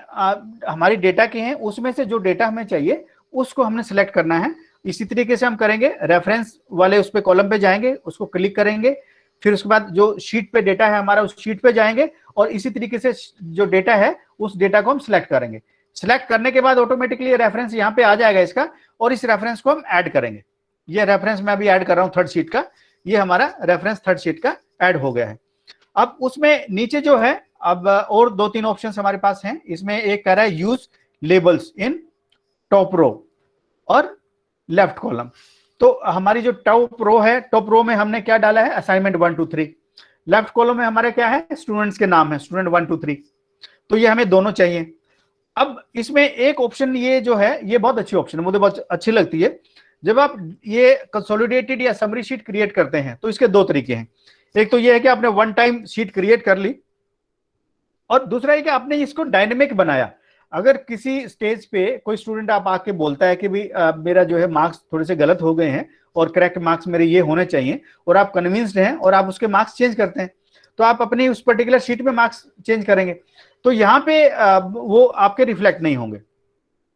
हमारी डेटा की हैं उसमें से जो डेटा हमें चाहिए उसको हमने सिलेक्ट करना है। इसी तरीके से हम करेंगे, रेफरेंस वाले उस पे कॉलम पे जाएंगे, उसको क्लिक करेंगे, फिर उसके बाद जो शीट पे डेटा है हमारा उस शीट पे जाएंगे और इसी तरीके से जो डेटा है उस डेटा को हम सिलेक्ट करेंगे। सिलेक्ट करने के बाद ऑटोमेटिकली रेफरेंस यहाँ पे आ जाएगा इसका, और इस रेफरेंस को हम ऐड करेंगे। ये रेफरेंस मैं अभी ऐड कर रहा हूँ थर्ड शीट का, ये हमारा रेफरेंस थर्ड शीट का ऐड हो गया है। अब उसमें नीचे जो है अब और 2-3 ऑप्शंस हमारे पास हैं। इसमें एक कह रहा है use labels in top row और लेफ्ट कॉलम। तो हमारी जो टॉप रो है, टॉप रो में हमने क्या डाला है, असाइनमेंट 1 2 3। लेफ्ट कॉलम में हमारे क्या है, स्टूडेंट्स के नाम है, स्टूडेंट 1 2 3। तो ये हमें दोनों चाहिए। अब इसमें एक ऑप्शन ये जो है, ये बहुत अच्छी ऑप्शन है, मुझे बहुत अच्छी लगती है। जब आप ये कंसोलिडेटेड या समरी शीट क्रिएट करते हैं तो इसके दो तरीके हैं। एक तो ये है कि आपने वन टाइम शीट क्रिएट कर ली, और दूसरा है कि आपने इसको डायनेमिक बनाया। अगर किसी स्टेज पे कोई स्टूडेंट आप आके बोलता है कि भाई मेरा जो है मार्क्स थोड़े से गलत हो गए हैं और करेक्ट मार्क्स मेरे ये होने चाहिए, और आप कन्विंस्ड हैं और आप उसके मार्क्स चेंज करते हैं, तो आप अपनी उस पर्टिकुलर शीट में मार्क्स चेंज करेंगे। तो यहाँ पे वो आपके रिफ्लेक्ट नहीं होंगे।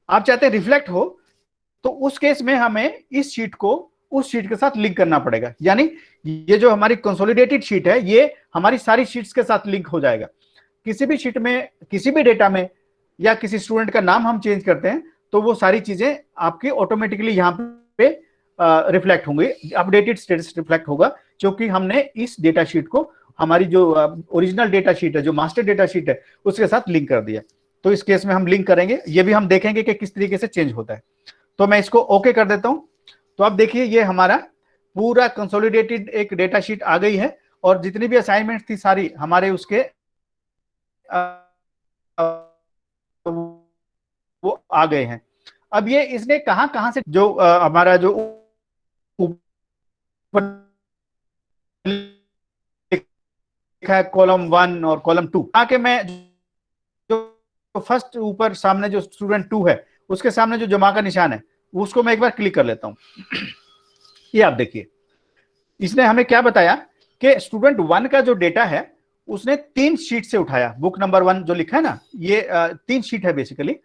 आप चाहते हैं रिफ्लेक्ट हो, तो उस केस में हमें इस शीट को उस शीट के साथ लिंक करना पड़ेगा। यानी ये जो हमारी कंसोलिडेटेड शीट है ये हमारी सारी शीट्स के साथ लिंक हो जाएगा। किसी भी शीट में, किसी भी डेटा में या किसी स्टूडेंट का नाम हम चेंज करते हैं तो वो सारी चीजें आपकी ऑटोमेटिकली यहाँ पे रिफ्लेक्ट होंगी, अपडेटेड स्टेटस रिफ्लेक्ट होगा, क्योंकि हमने इस डेटा शीट को हमारी जो ओरिजिनल डेटा शीट है, जो मास्टर डेटा शीट है, उसके साथ लिंक कर दिया। तो इस केस में हम लिंक करेंगे, ये भी हम देखेंगे कि किस तरीके से चेंज होता है। तो मैं इसको ओके कर देता हूं। तो आप देखिए ये हमारा पूरा कंसोलिडेटेड एक डेटा शीट आ गई है, और जितनी भी असाइनमेंट थी सारी हमारे उसके वो आ गए हैं। अब ये इसने कहां से जो हमारा जो ऊपर लिखा है कॉलम 1 और कॉलम 2, आके मैं जो फर्स्ट ऊपर सामने जो स्टूडेंट 2 है उसके सामने जो जमा का निशान है उसको मैं एक बार क्लिक कर लेता हूं। ये आप देखिए इसने हमें क्या बताया कि स्टूडेंट 1 का जो डेटा है उसने 3 शीट से उठाया। बुक नंबर 1 जो लिखा है ना, ये 3 शीट है बेसिकली।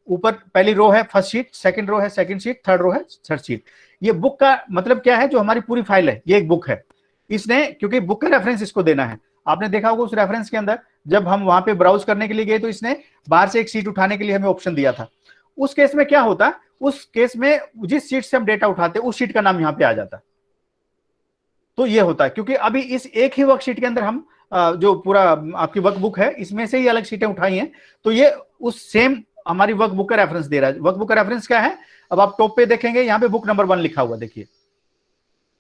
ऊपर पहली रो है फर्स्ट शीट, सेकंड रो है सेकंड शीट, थर्ड रो है थर्ड शीट। ये बुक का मतलब क्या है, जो हमारी पूरी फाइल है ये एक बुक है। इसने क्योंकि बुक का रेफरेंस इसको देना है, आपने देखा होगा उस रेफरेंस के अंदर जब हम वहां पे ब्राउज करने के लिए गए तो इसने बाहर से एक शीट उठाने के लिए हमें ऑप्शन दिया था। उस केस में क्या होता, उस केस में जिस शीट से हम डेटा उठाते उस शीट का नाम यहाँ पे आ जाता। तो ये होता है क्योंकि अभी इस एक ही वर्कशीट के अंदर हम जो पूरा आपकी वर्कबुक है इसमें से ही अलग शीटें उठाई हैं, तो ये उस सेम हमारी वर्कबुक का रेफरेंस दे रहा है। वर्कबुक का रेफरेंस क्या है, अब आप टॉप पे देखेंगे यहाँ पे बुक नंबर 1 लिखा हुआ, देखिए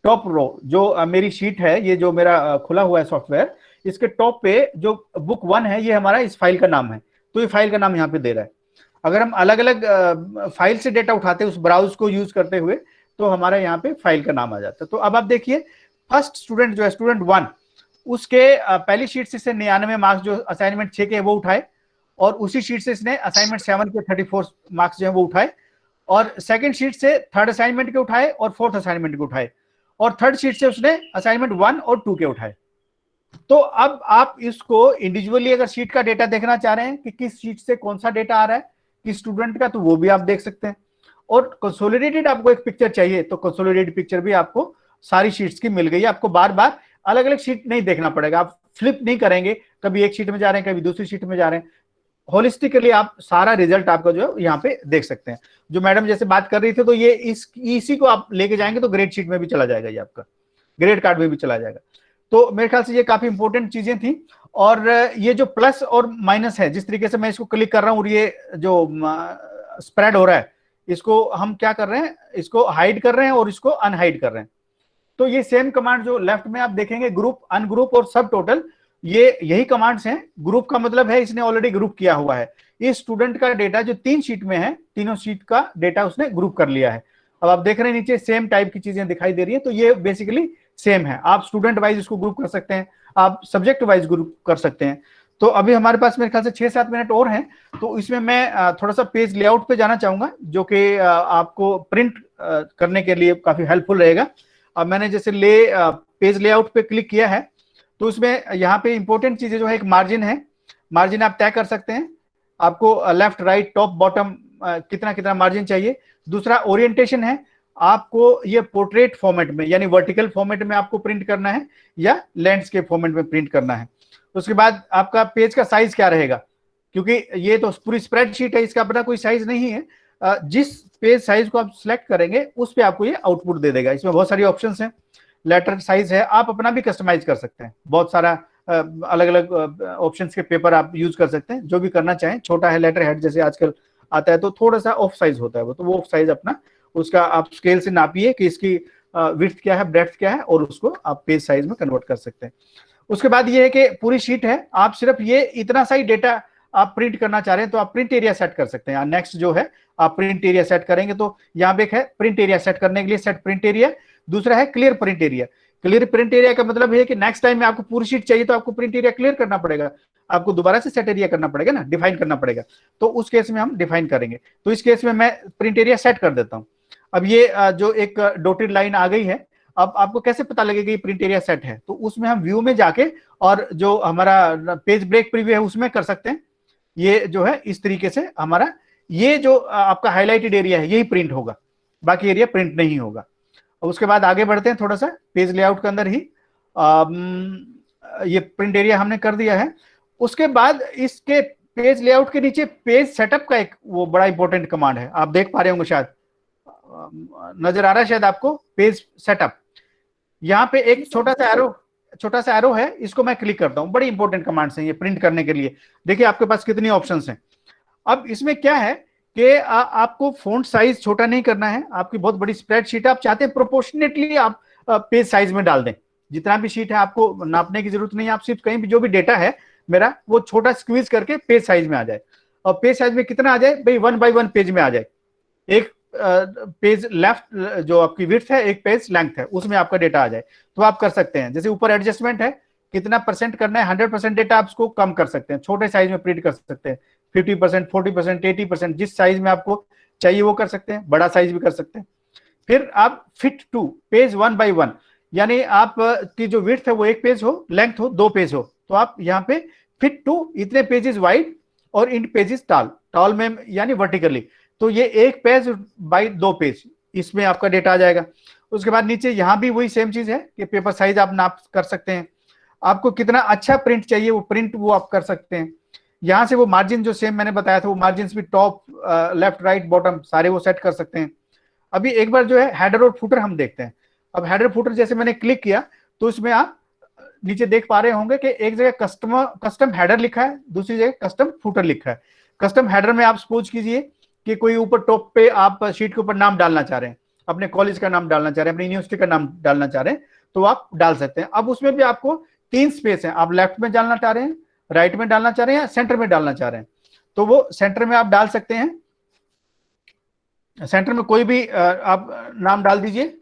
टॉप रो जो मेरी शीट है, ये जो मेरा खुला हुआ है सॉफ्टवेयर, इसके टॉप पे जो बुक 1 है ये हमारा इस फाइल का नाम है, तो ये फाइल का नाम यहाँ पे दे रहा है। अगर हम अलग अलग फाइल से डेटा उठाते हैं उस ब्राउज को यूज करते हुए तो हमारा यहाँ पे फाइल का नाम आ जाता है। तो अब आप देखिए फर्स्ट स्टूडेंट जो है स्टूडेंट 1, उसके पहली शीट से 99 मार्क्स जो असाइनमेंट 6 के वो उठाए, और उसी शीट से इसने असाइनमेंट 7 के 34 मार्क्स जो है वो उठाए, और सेकंड शीट से थर्ड असाइनमेंट के उठाए और फोर्थ असाइनमेंट के उठाए, और थर्ड शीट से उसने असाइनमेंट 1 और 2 के उठाए। तो अब आप इसको इंडिविजुअली अगर शीट का डेटा देखना चाह रहे हैं कि किस शीट से कौन सा डेटा आ रहा है किस स्टूडेंट का, तो वो भी आप देख सकते हैं। और कंसोलिडेटेड आपको एक पिक्चर चाहिए तो कंसोलिडेटेड पिक्चर भी आपको सारी शीट्स की मिल गई है। आपको बार बार अलग अलग शीट नहीं देखना पड़ेगा, आप फ्लिप नहीं करेंगे, कभी एक शीट में जा रहे हैं कभी दूसरी शीट में जा रहे हैं। होलिस्टिकली आप सारा रिजल्ट आपका जो है यहाँ पे देख सकते हैं। जो मैडम जैसे बात कर रही थी तो ये इसी को आप लेके जाएंगे तो ग्रेड शीट में भी चला जाएगा, ये आपका ग्रेड कार्ड में भी चला जाएगा। तो मेरे ख्याल से ये काफी इंपॉर्टेंट चीजें थी। और ये जो प्लस और माइनस है, जिस तरीके से मैं इसको क्लिक कर रहा हूँ और ये जो स्प्रेड हो रहा है, इसको हम क्या कर रहे हैं, इसको हाइड कर रहे हैं और इसको अनहाइड कर रहे हैं। तो ये सेम कमांड जो लेफ्ट में आप देखेंगे, ग्रुप, अनग्रुप और सब टोटल, ये यही कमांड्स हैं। ग्रुप का मतलब है इसने ऑलरेडी ग्रुप किया हुआ है। इस स्टूडेंट का डेटा जो 3 शीट में है, तीनों शीट का डेटा उसने ग्रुप कर लिया है। अब आप देख रहे हैं नीचे सेम टाइप की चीजें दिखाई दे रही है, तो ये बेसिकली सेम है। आप स्टूडेंट वाइज इसको ग्रुप कर सकते हैं, आप सब्जेक्ट वाइज ग्रुप कर सकते हैं। तो अभी हमारे पास मेरे ख्याल से 6-7 मिनट और हैं, तो इसमें मैं थोड़ा सा पेज लेआउट पे जाना चाहूंगा जो कि आपको प्रिंट करने के लिए काफी हेल्पफुल रहेगा। अब मैंने जैसे पेज लेआउट पे क्लिक किया है तो उसमें यहाँ पे इंपॉर्टेंट चीजें जो है, एक मार्जिन है, मार्जिन आप तय कर सकते हैं, आपको लेफ्ट राइट टॉप बॉटम कितना कितना मार्जिन चाहिए। दूसरा ओरिएंटेशन है, आपको ये पोर्ट्रेट फॉर्मेट में यानी वर्टिकल फॉर्मेट में आपको प्रिंट करना है या लैंडस्केप फॉर्मेट में प्रिंट करना है। उसके बाद आपका पेज का साइज क्या रहेगा, क्योंकि ये तो पूरी स्प्रेडशीट है, इसका अपना कोई साइज नहीं है। जिस पेज साइज को आप सिलेक्ट करेंगे उस पे आपको ये आउटपुट दे देगा। इसमें बहुत सारी ऑप्शंस हैं, लेटर साइज है, आप अपना भी कस्टमाइज कर सकते हैं, बहुत सारा अलग अलग ऑप्शंस के पेपर आप यूज कर सकते हैं, जो भी करना चाहें। छोटा है लेटर हेड जैसे आजकल आता है तो थोड़ा सा ऑफ साइज होता है वो, तो वो ऑफ साइज अपना उसका आप स्केल से नापिए कि इसकी विड्थ क्या है, ब्रेड्थ क्या है, और उसको आप पेज साइज में कन्वर्ट कर सकते हैं। उसके बाद ये है कि पूरी शीट है, आप सिर्फ ये इतना सा ही डेटा आप प्रिंट करना चाह रहे हैं तो आप प्रिंट एरिया सेट कर सकते हैं। नेक्स्ट जो है आप प्रिंट एरिया सेट करेंगे तो यहाँ पे एक है प्रिंट एरिया सेट करने के लिए सेट प्रिंट एरिया, दूसरा है clear print area. Clear print area का मतलब है कि नेक्स्ट टाइम में आपको पूरी शीट चाहिए तो आपको प्रिंट एरिया क्लियर करना पड़ेगा, आपको दोबारा से सेट एरिया करना पड़ेगा ना, डिफाइन करना पड़ेगा। तो उस केस में हम डिफाइन करेंगे, तो इस केस में मैं प्रिंट एरिया सेट कर देता हूं। अब ये जो एक डॉटेड लाइन आ गई है, अब आपको कैसे पता लगेगा ये प्रिंट एरिया सेट है, तो उसमें हम व्यू में जाके और जो हमारा पेज ब्रेक प्रीव्यू है उसमें कर सकते हैं। ये जो है इस तरीके से हमारा ये जो आपका हाईलाइटेड एरिया है यही प्रिंट होगा, बाकी एरिया प्रिंट नहीं होगा। और उसके बाद आगे बढ़ते हैं थोड़ा सा पेज लेआउट के अंदर ही, ये प्रिंट एरिया हमने कर दिया है। उसके बाद इसके पेज लेआउट के नीचे पेज सेटअप का एक वो बड़ा इंपॉर्टेंट कमांड है, आप देख पा रहे होंगे शायद, नजर आ रहा है शायद आपको, पेज सेटअप। यहाँ पे एक छोटा सा एरो है, इसको मैं क्लिक करता हूँ। बड़ी इंपॉर्टेंट कमांड्स हैं ये प्रिंट करने के लिए। देखिए आपके पास कितनी ऑप्शंस हैं। अब इसमें क्या है कि आपको फॉन्ट साइज छोटा नहीं करना है, आपकी बहुत बड़ी स्प्रेडशीट है, आप चाहते हैं प्रोपोर्शनेटली आप पेज साइज में डाल दें। जितना भी शीट है आपको नापने की जरूरत नहीं है, आप सिर्फ कहीं भी जो भी डेटा है मेरा वो छोटा स्क्वीज करके पेज साइज में आ जाए। और पेज साइज में कितना आ जाए भाई, 1 by 1 पेज में आ जाए। एक पेज लेफ्ट जो आपकी विड्थ है, एक पेज लेंथ है, उसमें आपका डेटा आ जाए तो आप कर सकते हैं। जैसे ऊपर एडजस्टमेंट है, कितना परसेंट करना है, 100% डेटा आप उसको कम कर सकते हैं, छोटे साइज में प्रिंट कर सकते हैं, 50%, 40%, 80%, जिस साइज में आपको चाहिए वो कर सकते हैं, बड़ा साइज भी कर सकते हैं। फिर आप फिट टू पेज 1 by 1, यानी आप की जो विड्थ है वो 1 पेज हो, लेंथ हो 2 पेज हो, तो आप यहाँ पे फिट टू इतने पेजेस वाइड और इन पेजेस टॉल में यानी वर्टिकली, तो ये 1 पेज बाई 2 पेज, इसमें आपका डेटा आ जाएगा। उसके बाद नीचे यहाँ भी वही सेम चीज है कि पेपर साइज आप नाप कर सकते हैं, आपको कितना अच्छा प्रिंट चाहिए वो प्रिंट वो आप कर सकते हैं। यहाँ से वो मार्जिन जो सेम मैंने बताया था वो मार्जिन भी टॉप लेफ्ट राइट बॉटम सारे वो सेट कर सकते हैं। अभी एक बार जो है हेडर और फुटर हम देखते हैं। अब हेडर फुटर जैसे मैंने क्लिक किया तो इसमें आप नीचे देख पा रहे होंगे कि एक जगह कस्टम हेडर लिखा है, दूसरी जगह कस्टम फुटर लिखा है। कस्टम हेडर में आप सपोज कीजिए कि कोई ऊपर टॉप पे आप शीट के ऊपर नाम डालना चाह रहे हैं, अपने कॉलेज का नाम डालना चाह रहे हैं, अपनी यूनिवर्सिटी का नाम डालना चाह रहे हैं, तो आप डाल सकते हैं। अब उसमें भी आपको 3 स्पेस है, आप लेफ्ट में डालना चाह रहे हैं, राइट में डालना चाह रहे हैं या सेंटर में डालना चाह रहे हैं, तो वो सेंटर में आप डाल सकते हैं। सेंटर में कोई भी आप नाम डाल दीजिए।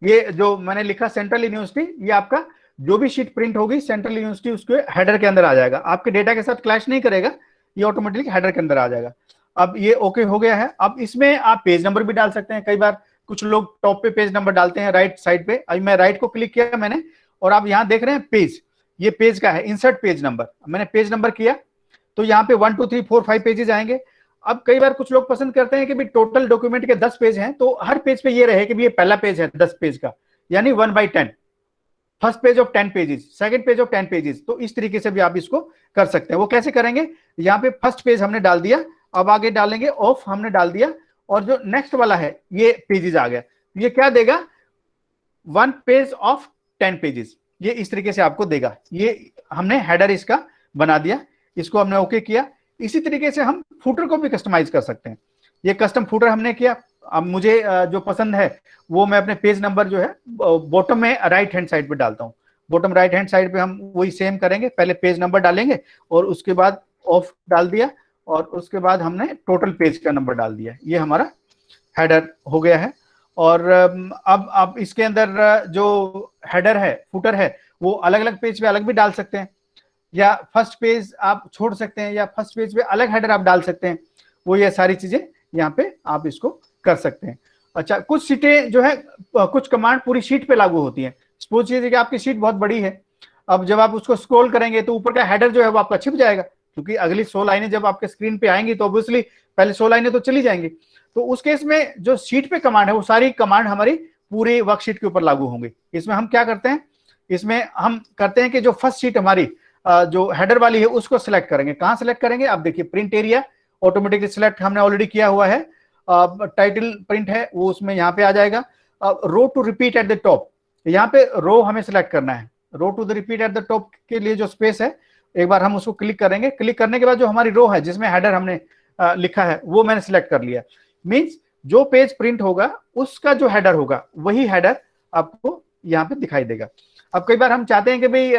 ये जो मैंने लिखा सेंट्रल यूनिवर्सिटी, ये आपका जो भी शीट प्रिंट होगी सेंट्रल यूनिवर्सिटी उसके हेडर के अंदर आ जाएगा, आपके डेटा के साथ क्लैश नहीं करेगा, ये ऑटोमेटिकली हेडर के अंदर आ जाएगा। अब ये ओके हो गया है। अब इसमें आप पेज नंबर भी डाल सकते हैं। कई बार कुछ लोग टॉप पे पेज नंबर डालते हैं राइट साइड पे। अभी मैं राइट को क्लिक किया मैंने और आप यहाँ देख रहे हैं पेज, ये पेज का है इंसर्ट पेज नंबर, मैंने पेज नंबर किया तो यहाँ पे 1 2 3 4 5 पेजेस आएंगे। अब कई बार कुछ लोग पसंद करते हैं कि भी टोटल डॉक्यूमेंट के 10 पेज हैं तो हर पेज पे ये रहे कि भी ये पहला पेज है 10 पेज का, यानी 1 by 10, first page of 10 pages, second page of 10 pages. तो इस तरीके से भी आप इसको कर सकते हैं। वो कैसे करेंगे, यहाँ पे फर्स्ट पेज हमने डाल दिया, अब आगे डालेंगे ऑफ हमने डाल दिया और जो नेक्स्ट वाला है ये पेजेस आ गया, ये क्या देगा 1 पेज ऑफ 10 पेजेस, ये इस तरीके से आपको देगा। ये हमने हेडर इसका बना दिया, इसको हमने ओके किया। इसी तरीके से हम फुटर को भी कस्टमाइज कर सकते हैं। ये कस्टम फुटर हमने किया। अब मुझे जो पसंद है वो मैं अपने पेज नंबर जो है बॉटम में राइट हैंड साइड पे डालता हूँ। बॉटम राइट हैंड साइड पे हम वही सेम करेंगे, पहले पेज नंबर डालेंगे और उसके बाद ऑफ डाल दिया और उसके बाद हमने टोटल पेज का नंबर डाल दिया। ये हमारा हेडर हो गया है। और अब आप इसके अंदर जो हेडर है फुटर है वो अलग अलग पेज पे अलग भी डाल सकते हैं, या फर्स्ट पेज आप छोड़ सकते हैं, या फर्स्ट पेज पे अलग हेडर आप डाल सकते हैं। वो ये सारी चीजें यहाँ पे आप इसको कर सकते हैं। अच्छा, कुछ शीटें जो है कुछ कमांड पूरी शीट पे लागू होती हैं। सपोज कीजिए कि आपकी शीट बहुत बड़ी है, अब जब आप उसको स्क्रॉल करेंगे तो ऊपर का हेडर जो है वो आपका छिप जाएगा, क्योंकि अगली 100 लाइनें जब आपके स्क्रीन पे आएंगी तो ऑब्वियसली पहले 100 लाइनें तो चली जाएंगी। तो उस केस में जो शीट पे कमांड है वो सारी कमांड हमारी पूरी वर्कशीट के ऊपर लागू होंगी। इसमें हम क्या करते हैं, इसमें हम करते हैं कि जो फर्स्ट शीट हमारी जो हेडर वाली है उसको सिलेक्ट करेंगे। कहां सिलेक्ट करेंगे, आप देखिए प्रिंट एरिया ऑटोमेटिकली सिलेक्ट हमने ऑलरेडी किया हुआ है, टाइटल प्रिंट है वो उसमें यहाँ पे आ जाएगा। Row to repeat at the top, यहाँ पे रो हमें सिलेक्ट करना है। Row to the repeat at the top के लिए जो स्पेस है एक बार हम उसको क्लिक करेंगे। क्लिक करने के बाद जो हमारी रो है जिसमें हेडर हमने लिखा है वो मैंने सिलेक्ट कर लिया। मींस जो पेज प्रिंट होगा उसका जो हेडर होगा वही हेडर आपको यहाँ पे दिखाई देगा। अब कई बार हम चाहते हैं कि भाई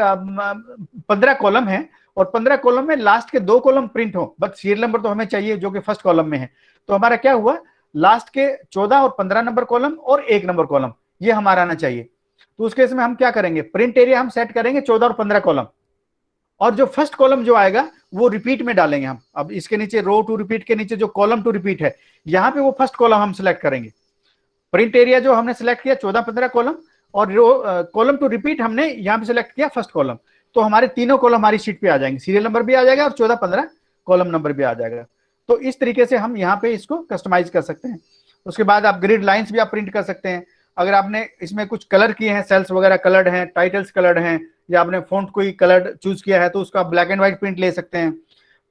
15 कॉलम है और 15 कॉलम में लास्ट के 2 कॉलम प्रिंट हो, बट सीरियल नंबर तो हमें चाहिए जो कि फर्स्ट कॉलम में है। तो हमारा क्या हुआ, लास्ट के 14 और 15 नंबर कॉलम और 1 नंबर कॉलम ये हमारा आना चाहिए। तो उस केस में हम क्या करेंगे, प्रिंट एरिया हम सेट करेंगे 14 और 15 कॉलम, और जो फर्स्ट कॉलम जो आएगा वो रिपीट में डालेंगे हम। अब इसके नीचे रो टू रिपीट के नीचे जो कॉलम टू रिपीट है यहाँ पे वो फर्स्ट कॉलम हम सिलेक्ट करेंगे। प्रिंट एरिया जो हमने सिलेक्ट किया 14-15 कॉलम, और कॉलम टू रिपीट हमने यहाँ पे सिलेक्ट किया फर्स्ट कॉलम। तो हमारे तीनों कॉलम हमारी शीट पे आ जाएंगे, सीरियल नंबर भी आ जाएगा और 14-15 कॉलम नंबर भी आ जाएगा। तो इस तरीके से हम यहाँ पे इसको कस्टमाइज कर सकते हैं। उसके बाद आप ग्रिड लाइंस भी आप प्रिंट कर सकते हैं। अगर आपने इसमें कुछ कलर किए हैं, सेल्स वगैरह कलर्ड हैं, टाइटल्स कलर्ड हैं, या आपने फॉन्ट कोई कलर चूज किया है तो उसका ब्लैक एंड व्हाइट प्रिंट ले सकते हैं।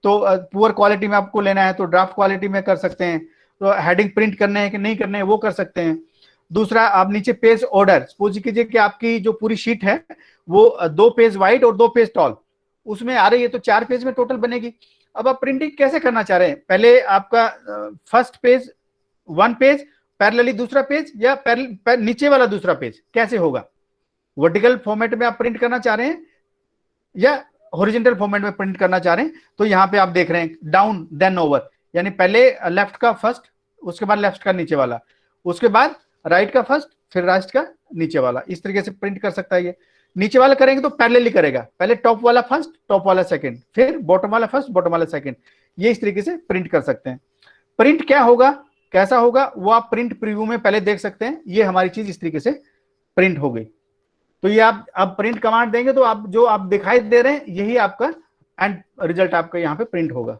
तो पुअर क्वालिटी में आपको लेना है तो ड्राफ्ट क्वालिटी में कर सकते हैं। तो हेडिंग प्रिंट करने हैं कि नहीं करने हैं वो कर सकते हैं। दूसरा, आप नीचे पेज ऑर्डर, सपोज कीजिए कि आपकी जो पूरी शीट है वो 2 पेज वाइड और 2 पेज टॉल उसमें आ रही है, तो 4 पेज में टोटल बनेगी। अब आप प्रिंटिंग कैसे करना चाह रहे हैं, पहले आपका फर्स्ट पेज 1 पेज पैरेलली दूसरा पेज, या नीचे वाला दूसरा पेज, कैसे होगा? वर्टिकल फॉर्मेट में आप प्रिंट करना चाह रहे हैं या हॉरिजॉन्टल फॉर्मेट में प्रिंट करना चाह रहे हैं? तो यहाँ पे आप देख रहे हैं डाउन देन ओवर, यानी पहले लेफ्ट का फर्स्ट, उसके बाद लेफ्ट का नीचे वाला, उसके बाद राइट का फर्स्ट, फिर राइट का नीचे वाला। इस तरीके से प्रिंट कर सकता है ये। नीचे वाला करेंगे तो पैरेलली करेगा, पहले टॉप वाला फर्स्ट, टॉप वाला सेकंड, फिर बॉटम वाला फर्स्ट, बॉटम वाला सेकंड। ये इस तरीके से प्रिंट कर सकते हैं। प्रिंट क्या होगा, कैसा होगा, वो आप प्रिंट प्रीव्यू में पहले देख सकते हैं। ये हमारी चीज इस तरीके से प्रिंट हो गई। तो ये आप प्रिंट कमांड देंगे तो आप जो आप दिखाई दे रहे हैं यही आपका एंड रिजल्ट आपका यहाँ पे प्रिंट होगा।